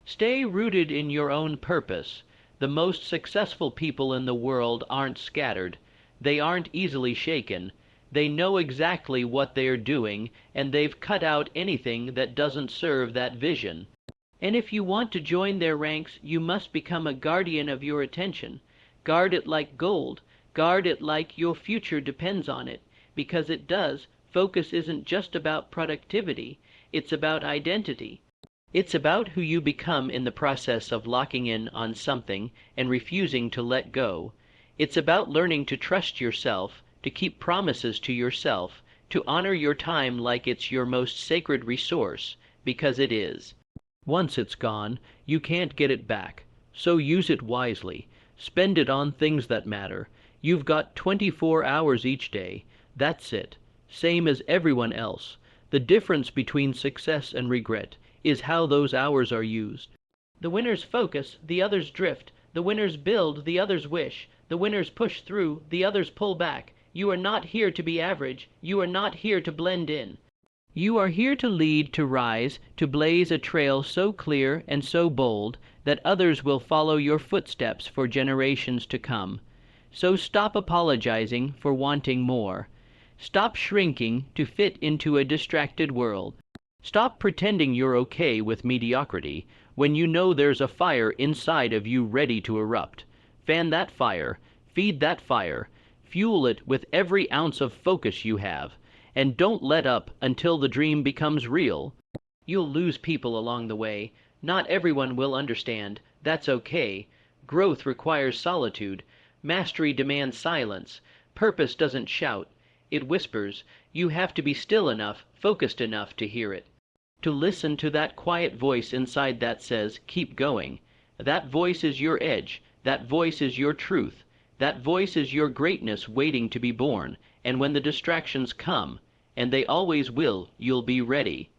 Stay rooted in your own purpose. The most successful people in the world aren't scattered. They aren't easily shaken. They know exactly what they're doing, and they've cut out anything that doesn't serve that vision. And if you want to join their ranks, you must become a guardian of your attention. Guard it like gold. Guard it like your future depends on it. Because it does. Focus isn't just about productivity. It's about identity. It's about who you become in the process of locking in on something and refusing to let go. It's about learning to trust yourself, to keep promises to yourself, to honor your time like it's your most sacred resource, because it is. Once it's gone, you can't get it back. So use it wisely. Spend it on things that matter. You've got 24 hours each day. That's it. Same as everyone else. The difference between success and regret is how those hours are used. The winners focus, the others drift. The winners build, the others wish. The winners push through, the others pull back. You are not here to be average. You are not here to blend in. You are here to lead, to rise, to blaze a trail so clear and so bold that others will follow your footsteps for generations to come. So stop apologizing for wanting more. Stop shrinking to fit into a distracted world. Stop pretending you're okay with mediocrity when you know there's a fire inside of you ready to erupt. Fan that fire. Feed that fire. Fuel it with every ounce of focus you have. And don't let up until the dream becomes real. You'll lose people along the way. Not everyone will understand. That's okay. Growth requires solitude. Mastery demands silence. Purpose doesn't shout. It whispers. You have to be still enough, focused enough to hear it. To listen to that quiet voice inside that says, keep going. That voice is your edge. That voice is your truth. That voice is your greatness waiting to be born. And when the distractions come, and they always will, you'll be ready.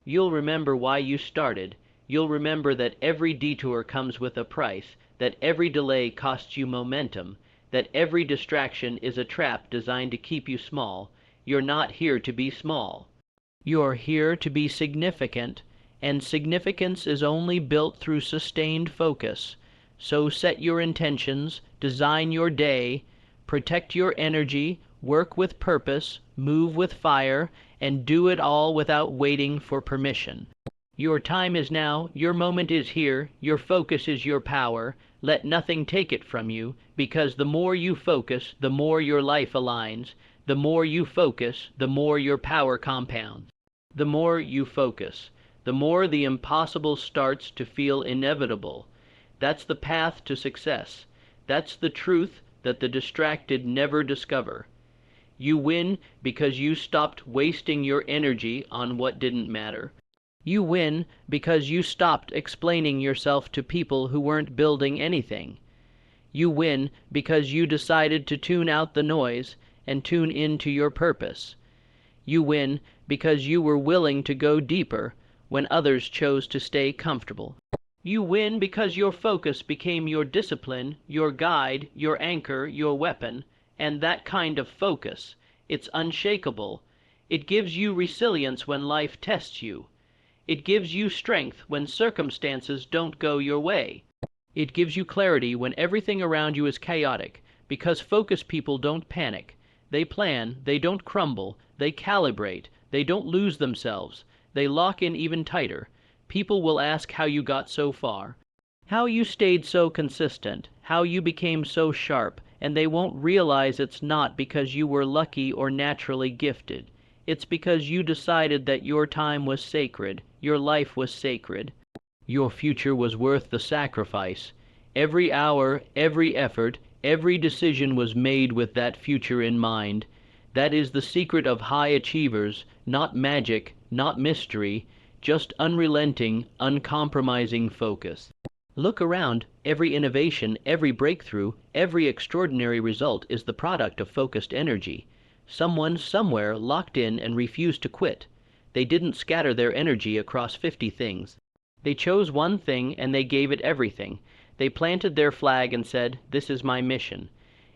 You'll remember why you started. You'll remember that every detour comes with a price, that every delay costs you momentum, that every distraction is a trap designed to keep you small. You're not here to be small. You're here to be significant, and significance is only built through sustained focus. So set your intentions, design your day, protect your energy, work with purpose, move with fire, and do it all without waiting for permission. Your time is now, your moment is here, your focus is your power. Let nothing take it from you, because the more you focus, the more your life aligns. The more you focus, the more your power compounds. The more you focus, the more the impossible starts to feel inevitable. That's the path to success. That's the truth that the distracted never discover. You win because you stopped wasting your energy on what didn't matter. You win because you stopped explaining yourself to people who weren't building anything. You win because you decided to tune out the noise and tune into your purpose. You win because you were willing to go deeper when others chose to stay comfortable. You win because your focus became your discipline, your guide, your anchor, your weapon, and that kind of focus, it's unshakable. It gives you resilience when life tests you. It gives you strength when circumstances don't go your way. It gives you clarity when everything around you is chaotic, because focused people don't panic. They plan, they don't crumble, they calibrate, they don't lose themselves, they lock in even tighter. People will ask how you got so far, how you stayed so consistent, how you became so sharp, and they won't realize it's not because you were lucky or naturally gifted. It's because you decided that your time was sacred, your life was sacred. Your future was worth the sacrifice. Every hour, every effort, every decision was made with that future in mind. That is the secret of high achievers, not magic, not mystery, just unrelenting, uncompromising focus. Look around. Every innovation, every breakthrough, every extraordinary result is the product of focused energy. Someone somewhere locked in and refused to quit. They didn't scatter their energy across 50 things. They chose one thing and they gave it everything. They planted their flag and said, "This is my mission."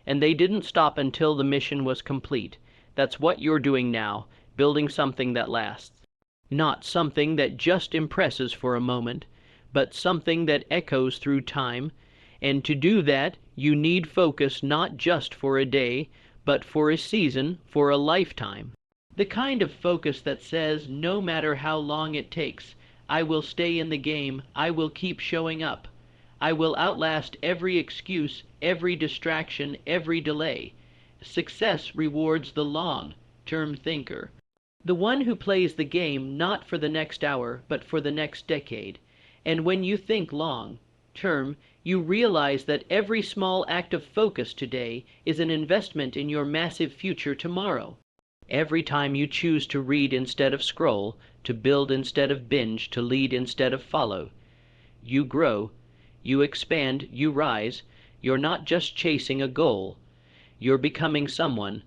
And they didn't stop until the mission was complete. That's what you're doing now, building something that lasts. Not something that just impresses for a moment, but something that echoes through time. And to do that, you need focus not just for a day, but for a season, for a lifetime. The kind of focus that says, no matter how long it takes, I will stay in the game, I will keep showing up. I will outlast every excuse, every distraction, every delay. Success rewards the long-term thinker. The one who plays the game not for the next hour, but for the next decade. And when you think long-term, you realize that every small act of focus today is an investment in your massive future tomorrow. Every time you choose to read instead of scroll, to build instead of binge, to lead instead of follow, you grow, you expand, you rise. You're not just chasing a goal. You're becoming someone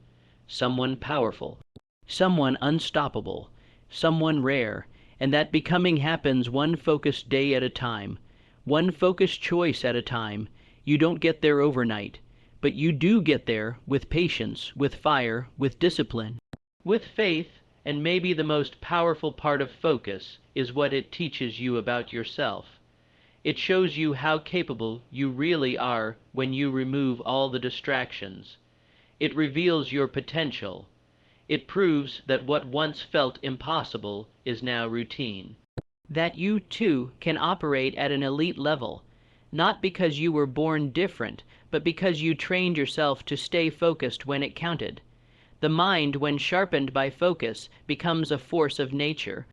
powerful, someone unstoppable, someone rare, and that becoming happens one focused day at a time, one focused choice at a time. You don't get there overnight, but you do get there with patience, with fire, with discipline, with faith, and maybe the most powerful part of focus is what it teaches you about yourself. It shows you how capable you really are when you remove all the distractions. It reveals your potential. It proves that what once felt impossible is now routine. That you, too, can operate at an elite level, not because you were born different, but because you trained yourself to stay focused when it counted. The mind, when sharpened by focus, becomes a force of nature.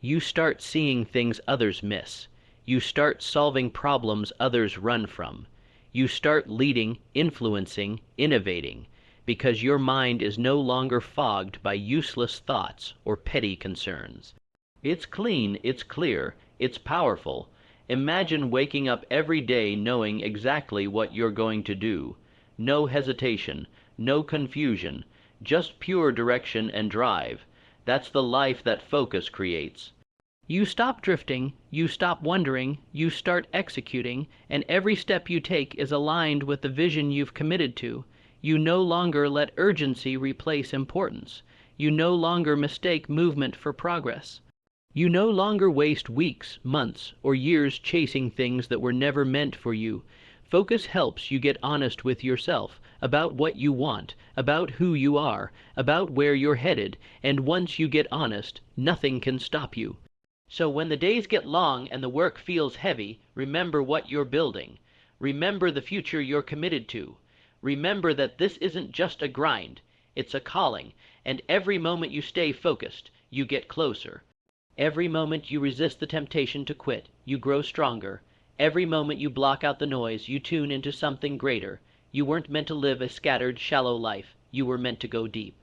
You start seeing things others miss. You start solving problems others run from. You start leading, influencing, innovating, because your mind is no longer fogged by useless thoughts or petty concerns. It's clean, it's clear, it's powerful. Imagine waking up every day knowing exactly what you're going to do. No hesitation, no confusion, just pure direction and drive. That's the life that focus creates. You stop drifting, you stop wondering, you start executing, and every step you take is aligned with the vision you've committed to. You no longer let urgency replace importance. You no longer mistake movement for progress. You no longer waste weeks, months, or years chasing things that were never meant for you. Focus helps you get honest with yourself about what you want, about who you are, about where you're headed, and once you get honest, nothing can stop you. So when the days get long and the work feels heavy, remember what you're building. Remember the future you're committed to. Remember that this isn't just a grind, it's a calling, and every moment you stay focused, you get closer. Every moment you resist the temptation to quit, you grow stronger. Every moment you block out the noise, you tune into something greater. You weren't meant to live a scattered, shallow life. You were meant to go deep.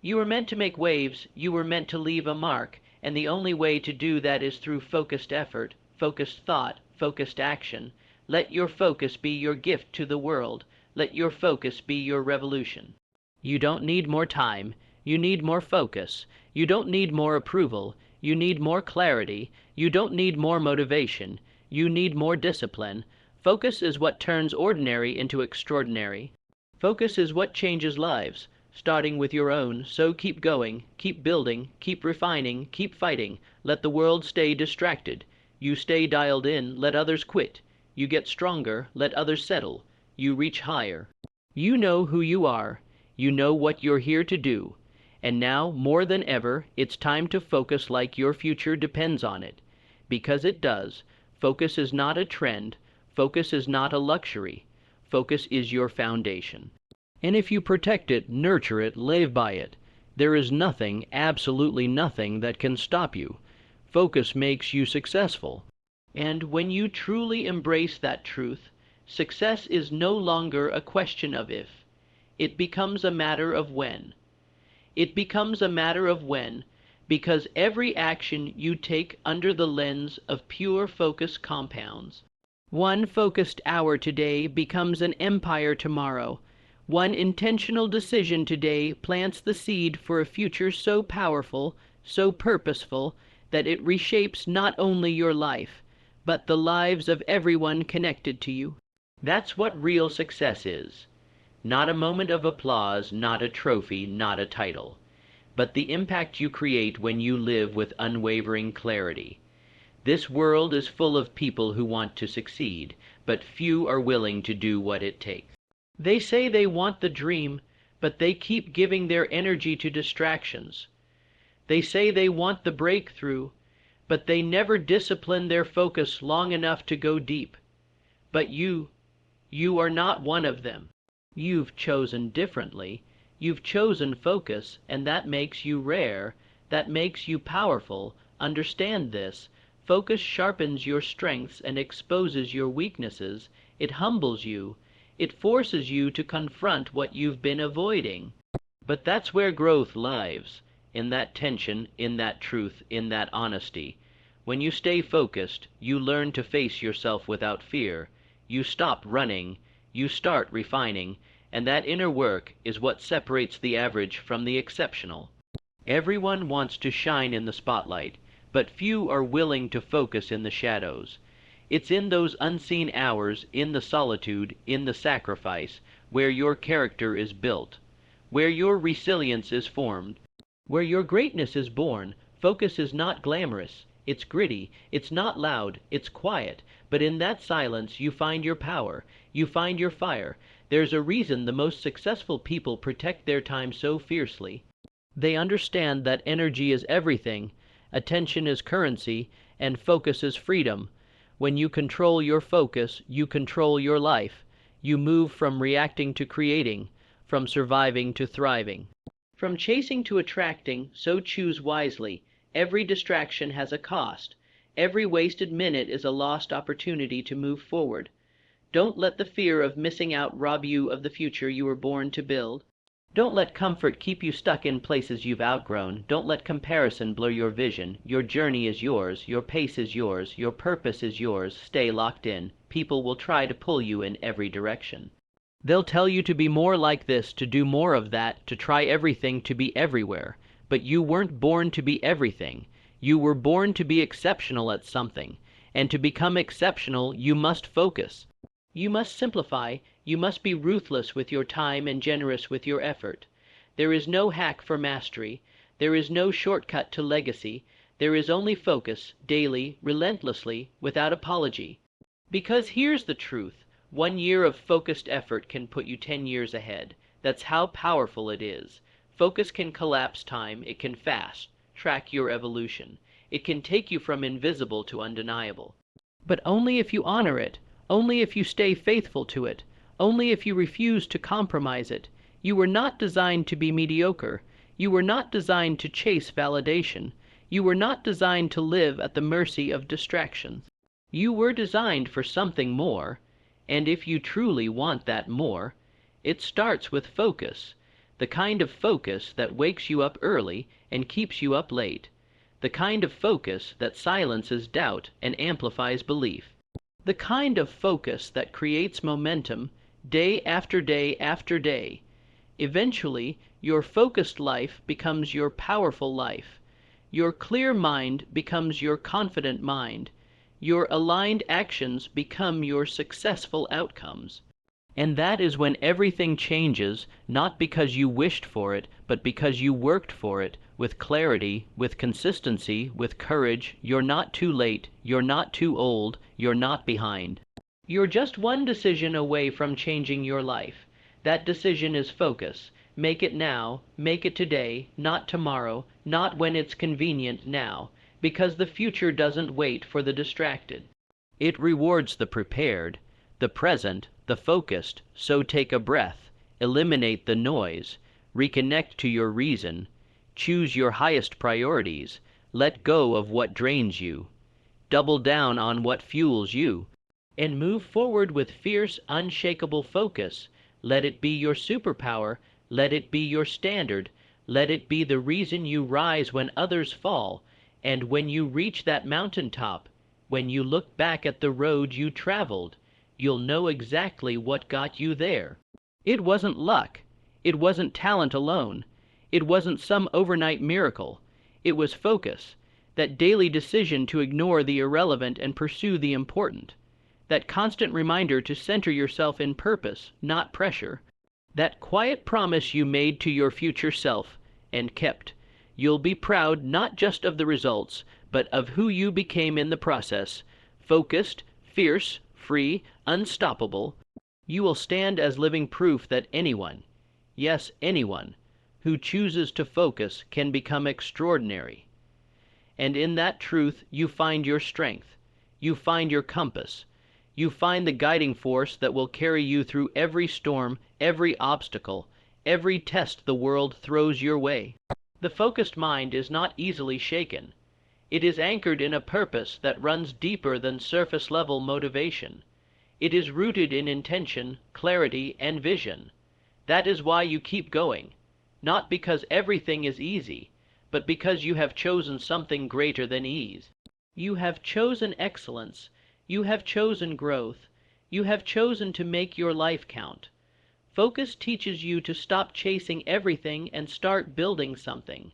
You were meant to make waves. You were meant to leave a mark. And the only way to do that is through focused effort, focused thought, focused action. Let your focus be your gift to the world. Let your focus be your revolution. You don't need more time. You need more focus. You don't need more approval. You need more clarity. You don't need more motivation. You need more discipline. Focus is what turns ordinary into extraordinary. Focus is what changes lives, starting with your own. So keep going, keep building, keep refining, keep fighting. Let the world stay distracted. You stay dialed in, let others quit. You get stronger, let others settle. You reach higher. You know who you are. You know what you're here to do. And now, more than ever, it's time to focus like your future depends on it. Because it does. Focus is not a trend. Focus is not a luxury. Focus is your foundation. And if you protect it, nurture it, live by it, there is nothing, absolutely nothing, that can stop you. Focus makes you successful. And when you truly embrace that truth, success is no longer a question of if. It becomes a matter of when. It becomes a matter of when, because every action you take under the lens of pure focus compounds. One focused hour today becomes an empire tomorrow. One intentional decision today plants the seed for a future so powerful, so purposeful, that it reshapes not only your life, but the lives of everyone connected to you. That's what real success is. Not a moment of applause, not a trophy, not a title, but the impact you create when you live with unwavering clarity. This world is full of people who want to succeed, but few are willing to do what it takes. They say they want the dream, but they keep giving their energy to distractions. They say they want the breakthrough, but they never discipline their focus long enough to go deep. But you are not one of them. You've chosen differently. You've chosen focus, and that makes you rare. That makes you powerful. Understand this. Focus sharpens your strengths and exposes your weaknesses. It humbles you. It forces you to confront what you've been avoiding. But that's where growth lies, in that tension, in that truth, in that honesty. When you stay focused, you learn to face yourself without fear. You stop running. You start refining. And that inner work is what separates the average from the exceptional. Everyone wants to shine in the spotlight, but few are willing to focus in the shadows. It's in those unseen hours, in the solitude, in the sacrifice, where your character is built, where your resilience is formed, where your greatness is born. Focus is not glamorous. It's gritty. It's not loud. It's quiet. But in that silence you find your power. You find your fire. There's a reason the most successful people protect their time so fiercely. They understand that energy is everything, attention is currency, and focus is freedom. When you control your focus, you control your life. You move from reacting to creating, from surviving to thriving. From chasing to attracting, so choose wisely. Every distraction has a cost. Every wasted minute is a lost opportunity to move forward. Don't let the fear of missing out rob you of the future you were born to build. Don't let comfort keep you stuck in places you've outgrown. Don't let comparison blur your vision. Your journey is yours. Your pace is yours. Your purpose is yours. Stay locked in. People will try to pull you in every direction. They'll tell you to be more like this, to do more of that, to try everything, to be everywhere. But you weren't born to be everything. You were born to be exceptional at something. And to become exceptional, you must focus. You must simplify. You must be ruthless with your time and generous with your effort. There is no hack for mastery. There is no shortcut to legacy. There is only focus, daily, relentlessly, without apology. Because here's the truth. 1 year of focused effort can put you 10 years ahead. That's how powerful it is. Focus can collapse time. It can fast track your evolution. It can take you from invisible to undeniable. But only if you honor it. Only if you stay faithful to it. Only if you refuse to compromise it. You were not designed to be mediocre. You were not designed to chase validation. You were not designed to live at the mercy of distractions. You were designed for something more. And if you truly want that more, it starts with focus. The kind of focus that wakes you up early and keeps you up late. The kind of focus that silences doubt and amplifies belief. The kind of focus that creates momentum day after day after day. Eventually, your focused life becomes your powerful life. Your clear mind becomes your confident mind. Your aligned actions become your successful outcomes. And that is when everything changes, not because you wished for it, but because you worked for it, with clarity, with consistency, with courage. You're not too late, you're not too old, you're not behind. You're just one decision away from changing your life. That decision is focus. Make it now, make it today, not tomorrow, not when it's convenient now, because the future doesn't wait for the distracted. It rewards the prepared, the present, the focused. So take a breath, eliminate the noise, reconnect to your reason, choose your highest priorities, let go of what drains you, double down on what fuels you, and move forward with fierce, unshakable focus. Let it be your superpower, let it be your standard, let it be the reason you rise when others fall, and when you reach that mountaintop, when you look back at the road you traveled, you'll know exactly what got you there. It wasn't luck. It wasn't talent alone. It wasn't some overnight miracle. It was focus, that daily decision to ignore the irrelevant and pursue the important, that constant reminder to center yourself in purpose, not pressure, that quiet promise you made to your future self and kept. You'll be proud not just of the results, but of who you became in the process. Focused, fierce, free, unstoppable. You will stand as living proof that anyone, yes, anyone, who chooses to focus can become extraordinary. And in that truth you find your strength. You find your compass. You find the guiding force that will carry you through every storm, every obstacle, every test the world throws your way. The focused mind is not easily shaken. It is anchored in a purpose that runs deeper than surface-level motivation. It is rooted in intention, clarity, and vision. That is why you keep going, not because everything is easy, but because you have chosen something greater than ease. You have chosen excellence. You have chosen growth. You have chosen to make your life count. Focus teaches you to stop chasing everything and start building something,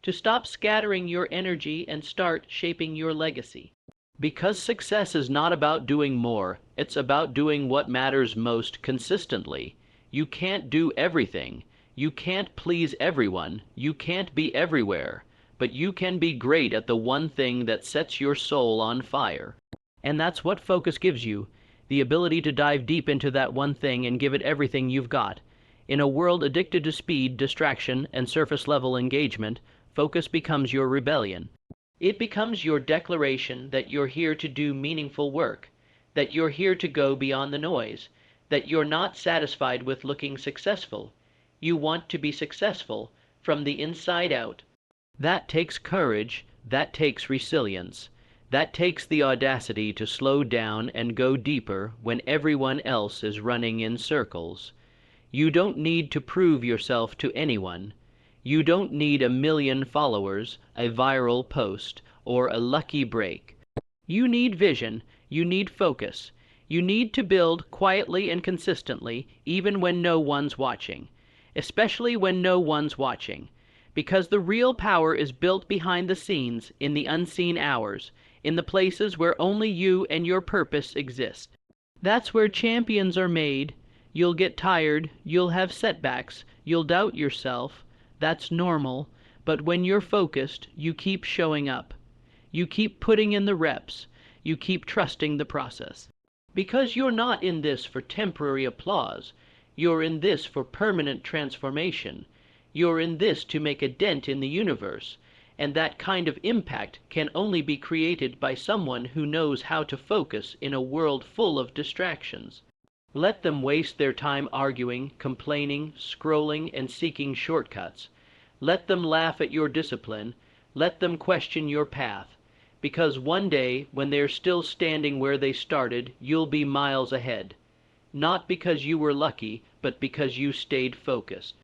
to stop scattering your energy and start shaping your legacy. Because success is not about doing more, it's about doing what matters most consistently. You can't do everything. You can't please everyone. You can't be everywhere. But you can be great at the one thing that sets your soul on fire. And that's what focus gives you. The ability to dive deep into that one thing and give it everything you've got. In a world addicted to speed, distraction, and surface-level engagement, focus becomes your rebellion. It becomes your declaration that you're here to do meaningful work, that you're here to go beyond the noise, that you're not satisfied with looking successful. You want to be successful from the inside out. That takes courage, that takes resilience. That takes the audacity to slow down and go deeper when everyone else is running in circles. You don't need to prove yourself to anyone. You don't need 1 million followers, a viral post, or a lucky break. You need vision. You need focus. You need to build quietly and consistently, even when no one's watching. Especially when no one's watching. Because the real power is built behind the scenes, in the unseen hours, in the places where only you and your purpose exist. That's where champions are made. You'll get tired, you'll have setbacks, you'll doubt yourself. That's normal. But when you're focused, you keep showing up. You keep putting in the reps. You keep trusting the process. Because you're not in this for temporary applause. You're in this for permanent transformation. You're in this to make a dent in the universe. And that kind of impact can only be created by someone who knows how to focus in a world full of distractions. Let them waste their time arguing, complaining, scrolling, and seeking shortcuts. Let them laugh at your discipline. Let them question your path. Because one day, when they're still standing where they started, you'll be miles ahead. Not because you were lucky, but because you stayed focused.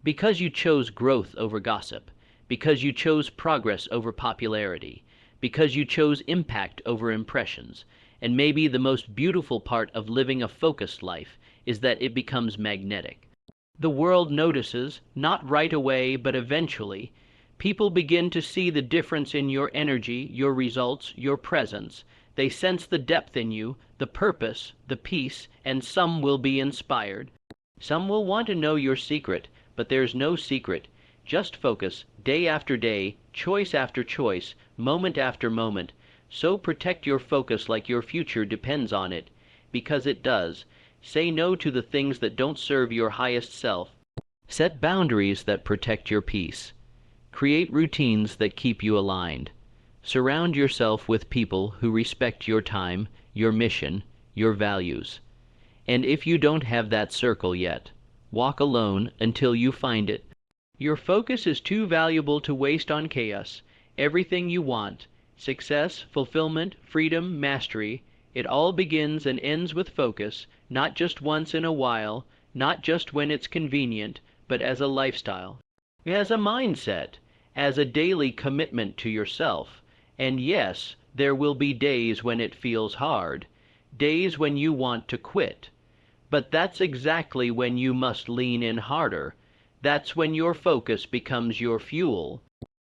Because you chose growth over gossip. Because you chose progress over popularity. Because you chose impact over impressions. And maybe the most beautiful part of living a focused life is that it becomes magnetic. The world notices, not right away, but eventually. People begin to see the difference in your energy, your results, your presence. They sense the depth in you, the purpose, the peace, and some will be inspired. Some will want to know your secret, but there's no secret. Just focus, day after day, choice after choice, moment after moment. So protect your focus like your future depends on it, because it does. Say no to the things that don't serve your highest self. Set boundaries that protect your peace. Create routines that keep you aligned. Surround yourself with people who respect your time, your mission, your values. And if you don't have that circle yet, walk alone until you find it. Your focus is too valuable to waste on chaos. Everything you want, success, fulfillment, freedom, mastery, it all begins and ends with focus, not just once in a while, not just when it's convenient, but as a lifestyle, as a mindset, as a daily commitment to yourself. And yes, there will be days when it feels hard, days when you want to quit. But that's exactly when you must lean in harder. That's when your focus becomes your fuel.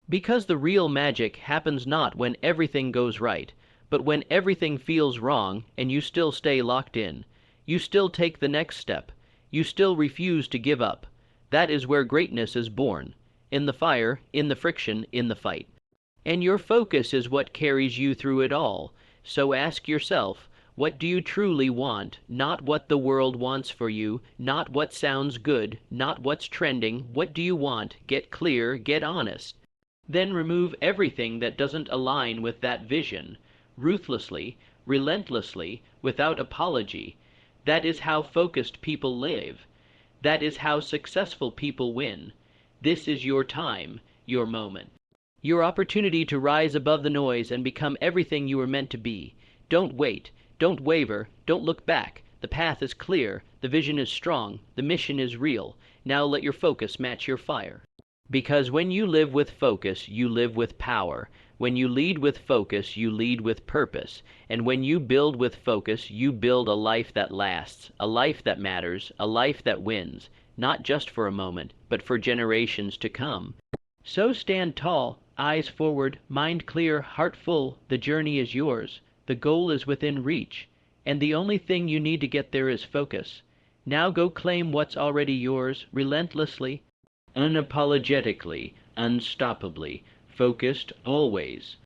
Because the real magic happens not when everything goes right, but when everything feels wrong and you still stay locked in. You still take the next step. You still refuse to give up. That is where greatness is born. In the fire, in the friction, in the fight. And your focus is what carries you through it all. So ask yourself, what do you truly want? Not what the world wants for you, not what sounds good, not what's trending. What do you want? Get clear, get honest. Then remove everything that doesn't align with that vision, ruthlessly, relentlessly, without apology. That is how focused people live. That is how successful people win. This is your time, your moment. Your opportunity to rise above the noise and become everything you were meant to be. Don't wait. Don't waver. Don't look back. The path is clear. The vision is strong. The mission is real. Now let your focus match your fire. Because when you live with focus, you live with power. When you lead with focus, you lead with purpose. And when you build with focus, you build a life that lasts, a life that matters, a life that wins, not just for a moment, but for generations to come. So stand tall, eyes forward, mind clear, heart full. The journey is yours. The goal is within reach. And the only thing you need to get there is focus. Now go claim what's already yours, relentlessly, unapologetically, unstoppably, focused always.